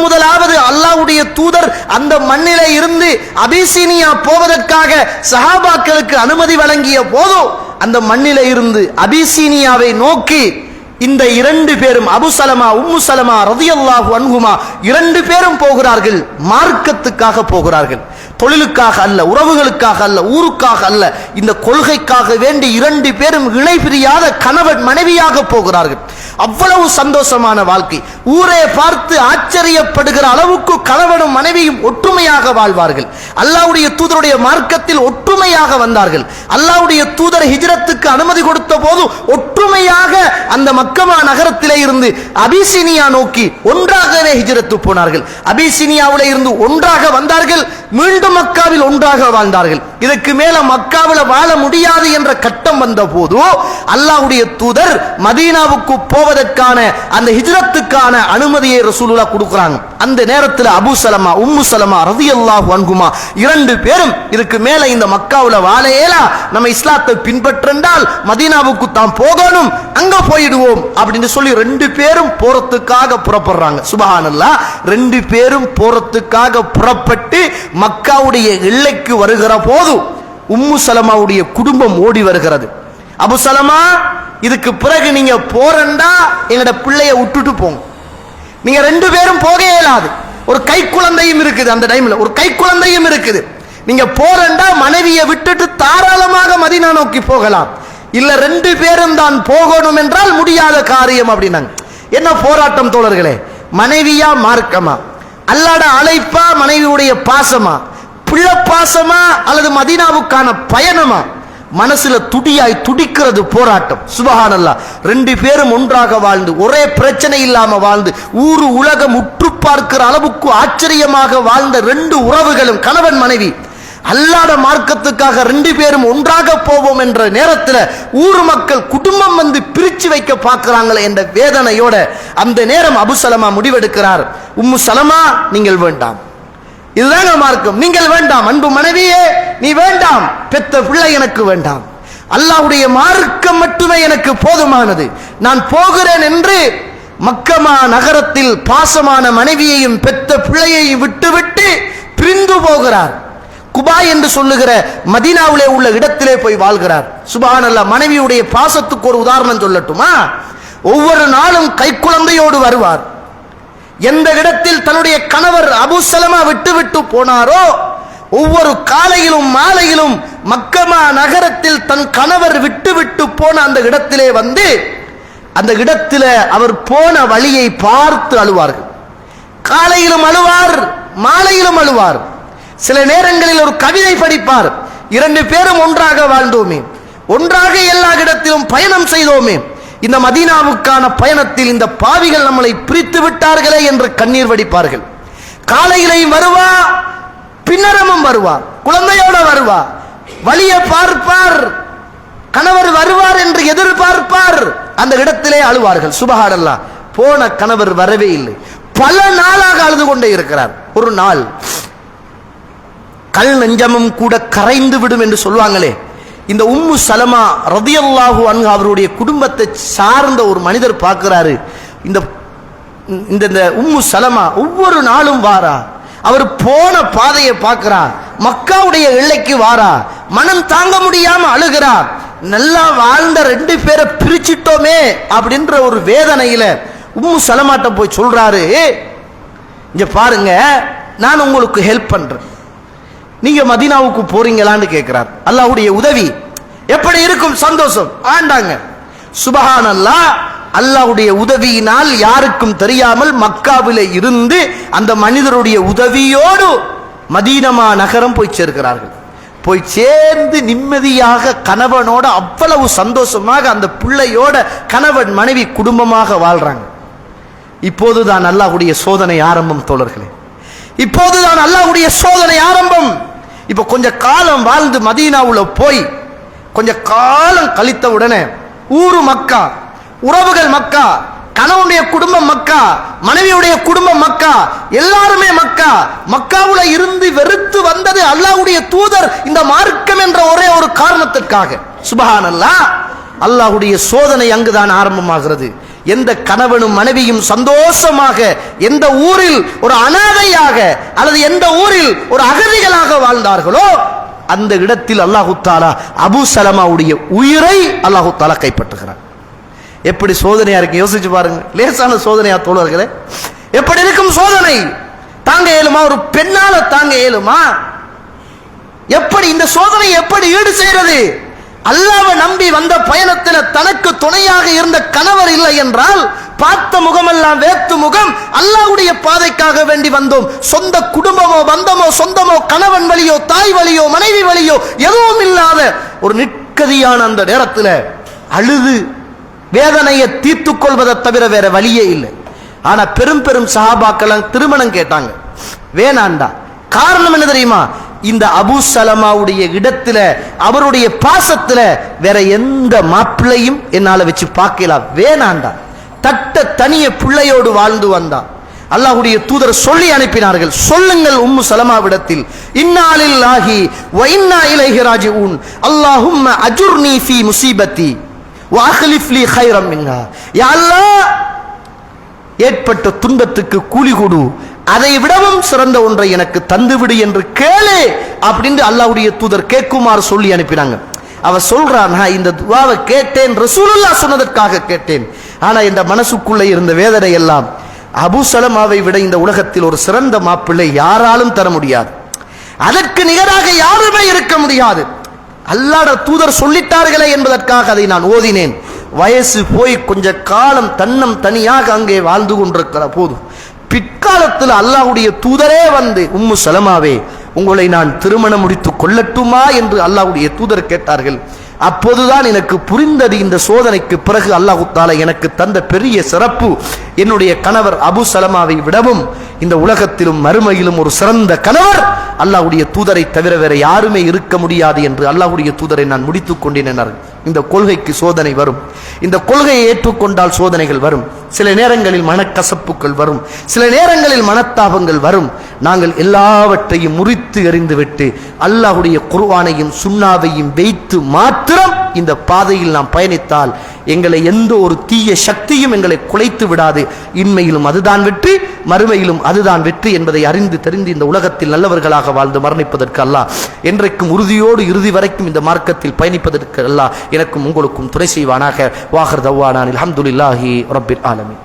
முதலாவது அல்லாஹ்வுடைய தூதர் அந்த மண்ணிலே இருந்து அபிசீனியா போவதற்காக சஹாபாக்களுக்கு அனுமதி வழங்கிய போது, அந்த மண்ணிலே இருந்து அபிசீனியாவை நோக்கி இந்த 2 பேரும், அபு சலமா, உம்மு சலமா ரலியல்லாஹு அன்ஹுமா, 2 பேரும் போகிறார்கள். மார்க்கத்துக்காக போகிறார்கள், தொழிலுக்காக அல்ல, உறவுகளுக்காக அல்ல, ஊருக்காக அல்ல. இந்த கொள்கைக்காக வேண்டி 2 பேரும் இணை பிரியாத கணவன் மனைவியாக போகிறார்கள். அவ்வளவு சந்தோஷமான வாழ்க்கை. ஊரே பார்த்து ஆச்சரியப்படுகிற அளவுக்கு கணவனும் மனைவியும் ஒற்றுமையாக வாழ்வார்கள். அல்லாஹ்வுடைய தூதருடைய மார்க்கத்தில் ஒற்றுமையாக வந்தார்கள். அல்லாஹ்வுடைய தூதர் ஹிஜ்ரத்துக்கு அனுமதி கொடுத்த போது ஒற்றுமையாக அந்த மக்கமா நகரத்திலே இருந்து அபிசீனியா நோக்கி ஒன்றாகவே ஹிஜ்ரத்து போனார்கள். அபிசீனியாவிலே இருந்து ஒன்றாக வந்தார்கள், மீண்டும் மக்காவில் ஒன்றாக வாழ்ந்தார்கள். இதற்கு மேல மக்காவில் வாழ முடியாது என்ற கட்டம் வந்த போது அல்லாஹ்வுடைய தூதர் மதீனாவுக்கு போவதற்கான அந்த ஹிஜ்ரத்துக்கான அனுமதியை ரசூலுல்லாஹ் கொடுக்கிறாங்க. அந்த நேரத்தில் அபு சலமா, உம்மு சலமா ரலியல்லாஹு அன்ஹுமா 2 பேரும் இதுக்கு மேல இந்த மக்காவுல வாழ இயலா, நம்ம இஸ்லாத்தை பின்பற்றண்டால் மதீனாவுக்கு தான் போகணும், அங்க போயிடுவோம் அப்படின்னு சொல்லி 2 பேரும் போறதுக்காக புறப்படுறாங்க. சுப்ஹானல்லாஹ், 2 பேரும் போறதுக்காக புறப்பட்டு மக்காவுடைய எல்லைக்கு வருகிற போது உம்மு சலமாவுடைய குடும்பம் ஓடி வருகிறது. அபு சலமா, இதுக்கு பிறகு நீங்க போறண்டா எங்கட பிள்ளைய விட்டுட்டு போங்க, நீங்க 2 பேரும் போக இயலாது. ஒரு கை குழந்தையும் இருக்குது, அந்த டைம்ல ஒரு கை குழந்தையும் இருக்குது. நீங்க போறண்டா மனைவியை விட்டுட்டு தாராளமாக மதீனா நோக்கி போகலாம், இல்ல 2 பேரும் தான் போகணும் என்றால் முடியாத காரியம் அப்படின்னாங்க. என்ன போராட்டம் தோழர்களே! மனைவியா மார்க்கமா, அல்லாஹ்வுடைய அழைப்பா, மனைவியுடைய பாசமா, பிள்ளை பாசமா, அல்லது மதீனாவுக்கான பயணமா? மனசுல துடியாய் துடிக்கிறது போராட்டம். சுப்ஹானல்லாஹ், 2 பேரும் ஒன்றாக வாழ்ந்து ஒரே பிரச்சனை இல்லாம வாழ்ந்து ஊரு உலகம் உற்று பார்க்கிற அளவுக்கு ஆச்சரியமாக வாழ்ந்த 2 உறவுகளும் கணவன் மனைவி அல்லாஹ்வுடைய மார்க்கத்துக்காக 2 பேரும் ஒன்றாக போவோம் என்ற நேரத்தில் ஊர் மக்கள் குடும்பம் வந்து பிரிச்சு வைக்க பார்க்கிறாங்களே என்ற வேதனையோட அந்த நேரம் அபு சலமா முடிவெடுக்கிறார். உம்மு சலமா, நீங்கள் வேண்டாம், இதுதாங்க மார்க்கம், நீங்கள் வேண்டாம். அன்பு மனைவியே, நீ வேண்டாம், பெத்த பிள்ளை எனக்கு வேண்டாம், அல்லாஹ்வுடைய மார்க்கம் மட்டுமே எனக்கு போதுமானது, நான் போகிறேன் என்று மக்கமா நகரத்தில் பாசமான மனைவியையும் பெத்த பிள்ளையையும் விட்டுவிட்டு பிரிந்து போகிறார். குபா என்று சொல்லுகிற மதீனாவிலே உள்ள இடத்திலே போய் வாழ்கிறார். சுப்ஹானல்லாஹ், மனைவியுடைய பாசத்துக்கு ஒரு உதாரணம் சொல்லட்டுமா? ஒவ்வொரு நாளும் கைக்குழந்தையோடு வருவார். எந்த இடத்தில் தன்னுடைய கணவர் அபு சலமா விட்டு போனாரோ ஒவ்வொரு காலையிலும் மாலையிலும் மக்கமா நகரத்தில் தன் கணவர் விட்டு போன அந்த இடத்திலே வந்து அந்த இடத்துல அவர் போன வழியை பார்த்து அழுவார்கள். காலையிலும் அழுவார், மாலையிலும் அழுவார். சில நேரங்களில் ஒரு கவிதை படிப்பார். 2 பேரும் ஒன்றாக வாழ்ந்தோமே, ஒன்றாக எல்லா இடத்திலும் பயணம் செய்தோமே, இந்த மதீனாவுக்கான பயணத்தில் இந்த பாவிகள் நம்மளை பிரித்து விட்டார்களே என்று கண்ணீர் வடிப்பார்கள். காலையிலையும் வருவா, பின்னரமும் வருவா, குழந்தையோட வருவா, வழியை பார்ப்பார், கணவர் வருவார் என்று எதிர்பார்ப்பார், அந்த இடத்திலே அழுவார்கள். சுப்ஹானல்லாஹ், போன கணவர் வரவே இல்லை. பல நாளாக அழுது கொண்டே இருக்கிறார். ஒரு நாள் கல் நெஞ்சமும் கூட கரைந்து விடும் என்று சொல்வாங்களே, இந்த உம்மு சலமா ரலியல்லாஹு அன்ஹா அவருடைய குடும்பத்தை சார்ந்த ஒரு மனிதர் பார்க்கிறாரு. இந்த உம்மு சலமா ஒவ்வொரு நாளும் வாரா, அவர் போன பாதையை பார்க்கிறார், மக்காவுடைய எல்லைக்கு வாரா, மனம் தாங்க முடியாம அழுகிறார். நல்லா வாழ்ந்த 2 பேரை பிரிச்சிட்டோமே அப்படின்ற ஒரு வேதனையில உம்மு சலமாட்ட போய் சொல்றாரு, இங்க பாருங்க, நான் உங்களுக்கு ஹெல்ப் பண்றேன், நீங்க மதீனாவுக்கு போறீங்களான்னு கேட்கிறார். அல்லாஹ்வுடைய உதவி எப்படி இருக்கும், சந்தோஷம் ஆண்டாங்க. சுப்ஹானல்லாஹ், அல்லாஹ்வுடைய உதவியினால் யாருக்கும் தெரியாமல் மக்காவிலே இருந்து அந்த மனிதருடைய உதவியோடு மதீனா நகரம் போய் சேர்க்கிறார்கள். போய் சேர்ந்து நிம்மதியாக கணவனோட அவ்வளவு சந்தோஷமாக அந்த பிள்ளையோட கணவன் மனைவி குடும்பமாக வாழ்றாங்க. இப்போதுதான் அல்லாஹ்வுடைய சோதனை ஆரம்பம் தோழர்களே, இப்போதுதான் அல்லாஹ்வுடைய சோதனை ஆரம்பம். இப்ப கொஞ்ச காலம் வாழ்ந்து மதீனாவுல போய் கொஞ்ச காலம் கழித்த உடனே ஊரு மக்கா, உறவுகள் மக்கா, கணவனுடைய குடும்பம் மக்கா, மனைவியுடைய குடும்பம் மக்கா, எல்லாருமே மக்கா. மக்காவுல இருந்து வெறுத்து வந்தது அல்லாஹ்வுடைய தூதர் இந்த மார்க்கம் என்ற ஒரே ஒரு காரணத்திற்காக. சுப்ஹானல்லாஹ், அல்லாஹ்வுடைய சோதனை அங்குதான் ஆரம்பமாகிறது. எந்த கணவனும் மனைவியும் சந்தோஷமாக எந்த ஊரில் ஒரு அனாதையாக அல்லது எந்த ஊரில் ஒரு அகதிகளாக வாழ்ந்தார்களோ அந்த இடத்தில் அல்லாஹு தஆலா அபூ சலமாவுடைய உயிரை அல்லாஹு தஆலா கைப்பற்றுகிறார். எப்படி சோதனையா இருக்கு யோசிச்சு பாருங்க. லேசான சோதனையா தோழர்களே? எப்படி இருக்கும் சோதனை? தாங்க இயலுமா? ஒரு பெண்ணால தாங்க இயலுமா? எப்படி இந்த சோதனை எப்படி ஈடு செய்யறது? அல்லாஹ்வை நம்பி வந்த பயணத்தில் தனக்கு துணையாக இருந்த கணவர் இல்லை என்றால் பார்த்த முகமெல்லாம் வேத்து முகம். அல்லாஹ்வுடைய பாதைக்காக வேண்டி வந்தோம். சொந்த குடும்பமோ பந்தமோ சொந்தமோ கணவன் வழியோ தாய் வழியோ மனைவி வழியோ எதுவும் இல்லாத ஒரு நிற்கதியான அந்த நேரத்தில் அழுது வேதனையை தீர்த்து கொள்வதை தவிர வேற வழியே இல்லை. ஆனா பெரும் பெரும் சஹாபாக்கள் திருமணம் கேட்டாங்க, வேணாண்டா. காரணம் என்ன தெரியுமா? இந்த அபூ சலமாவுடைய இடத்துல அவருடைய பாசத்துல வேற எந்த மாப்பிள்ளையும் என்னால வச்சு பார்க்கலாம், வேணாண்டா. தட்ட தனிய பிள்ளையோடு வாழ்ந்து வந்தான். அல்லாஹ்வுடைய தூதர் சொல்லி அனுப்பினார்கள், சொல்லுங்கள் உம்மு சலமாவிடத்தில், இன்னா லில்லாஹி வ இன்னா இலைஹி ராஜிஊன், அல்லாஹும்ம அஜுர்னி ஃபீ முஸீபத்தி வ அக்லிஃப் லீ கைரம் மின்ஹா. யா அல்லாஹ், ஏற்பட்ட துன்பத்துக்கு கூலி கொடு, அதை விடவும் சிறந்த ஒன்றை எனக்கு தந்துவிடு என்று கேளு அப்படின்னு அல்லாஹ்வுடைய தூதர் கேட்குமாறு சொல்லி அனுப்பினாங்க. அவ சொல்றான், நான் இந்த துஆவை கேட்டேன், ரசூலுல்லாஹ் சொன்னதற்காக கேட்டேன். ஆனா இந்த மனசுக்குள்ளே இருந்த வேதனை எல்லாம், அபூ சலமாவை விட இந்த உலகத்தில் ஒரு சிறந்த மாப்பிள்ளை யாராலும் தர முடியாது, அதற்கு நிகராக யாருமே இருக்க முடியாது. அல்லாஹ்வுடைய தூதர் சொல்லிட்டார்களே என்பதற்காக அதை நான் ஓதினேன். வயசு போய் கொஞ்ச காலம் தன்னம் தனியாக அங்கே வாழ்ந்து கொண்டிருக்கிற போது பிற்காலத்தில் அல்லாஹ்வுடைய தூதரே வந்து, உம்மு சலமாவே, உங்களை நான் திருமணம் முடித்துக் கொள்ளட்டுமா என்று அல்லாஹ்வுடைய தூதர் கேட்டார்கள். அப்போதுதான் எனக்கு புரிந்தது, இந்த சோதனைக்கு பிறகு அல்லாஹ் தஆலா எனக்கு தந்த பெரிய சிறப்பு, என்னுடைய கணவர் அபூ சலமாவை விடவும் இந்த உலகத்திலும் மறுமையிலும் ஒரு சிறந்த கணவர் அல்லாஹ்வுடைய தூதரை தவிர வேற யாருமே இருக்க முடியாது என்று அல்லாஹ்வுடைய தூதரை நான் முடித்துக் கொண்டேன். இந்த கொள்கைக்கு சோதனை வரும், இந்த கொள்கையை ஏற்றுக்கொண்டால் சோதனைகள் வரும், சில நேரங்களில் மனக்கசப்புகள் வரும், சில நேரங்களில் மனத்தாபங்கள் வரும். நாங்கள் எல்லாவற்றையும் முறித்து எறிந்துவிட்டு அல்லாஹ்வுடைய குர்ஆனையும் சுன்னாவையும் வைத்து மாத்திரம் இந்த பாதையில் நாம் பயணித்தால் எங்களை எந்த ஒரு தீய சக்தியும் எங்களை குலைத்து விடாது. இன்மையிலும் அதுதான் வெற்றி, மறுமையிலும் அதுதான் வெற்றி என்பதை அறிந்து தெரிந்து இந்த உலகத்தில் நல்லவர்களாக வாழ்ந்து மரணிப்பதற்கு அல்லாஹ் என்றைக்கும் உறுதியோடு இறுதி வரைக்கும் இந்த மார்க்கத்தில் பயணிப்பதற்கு அல்லாஹ் எனக்கும் உங்களுக்கும் துணை செய்வானாக. வாஹிர் தவ்வானா அல்ஹம்துலில்லாஹி ரப்பில் ஆலமீன்.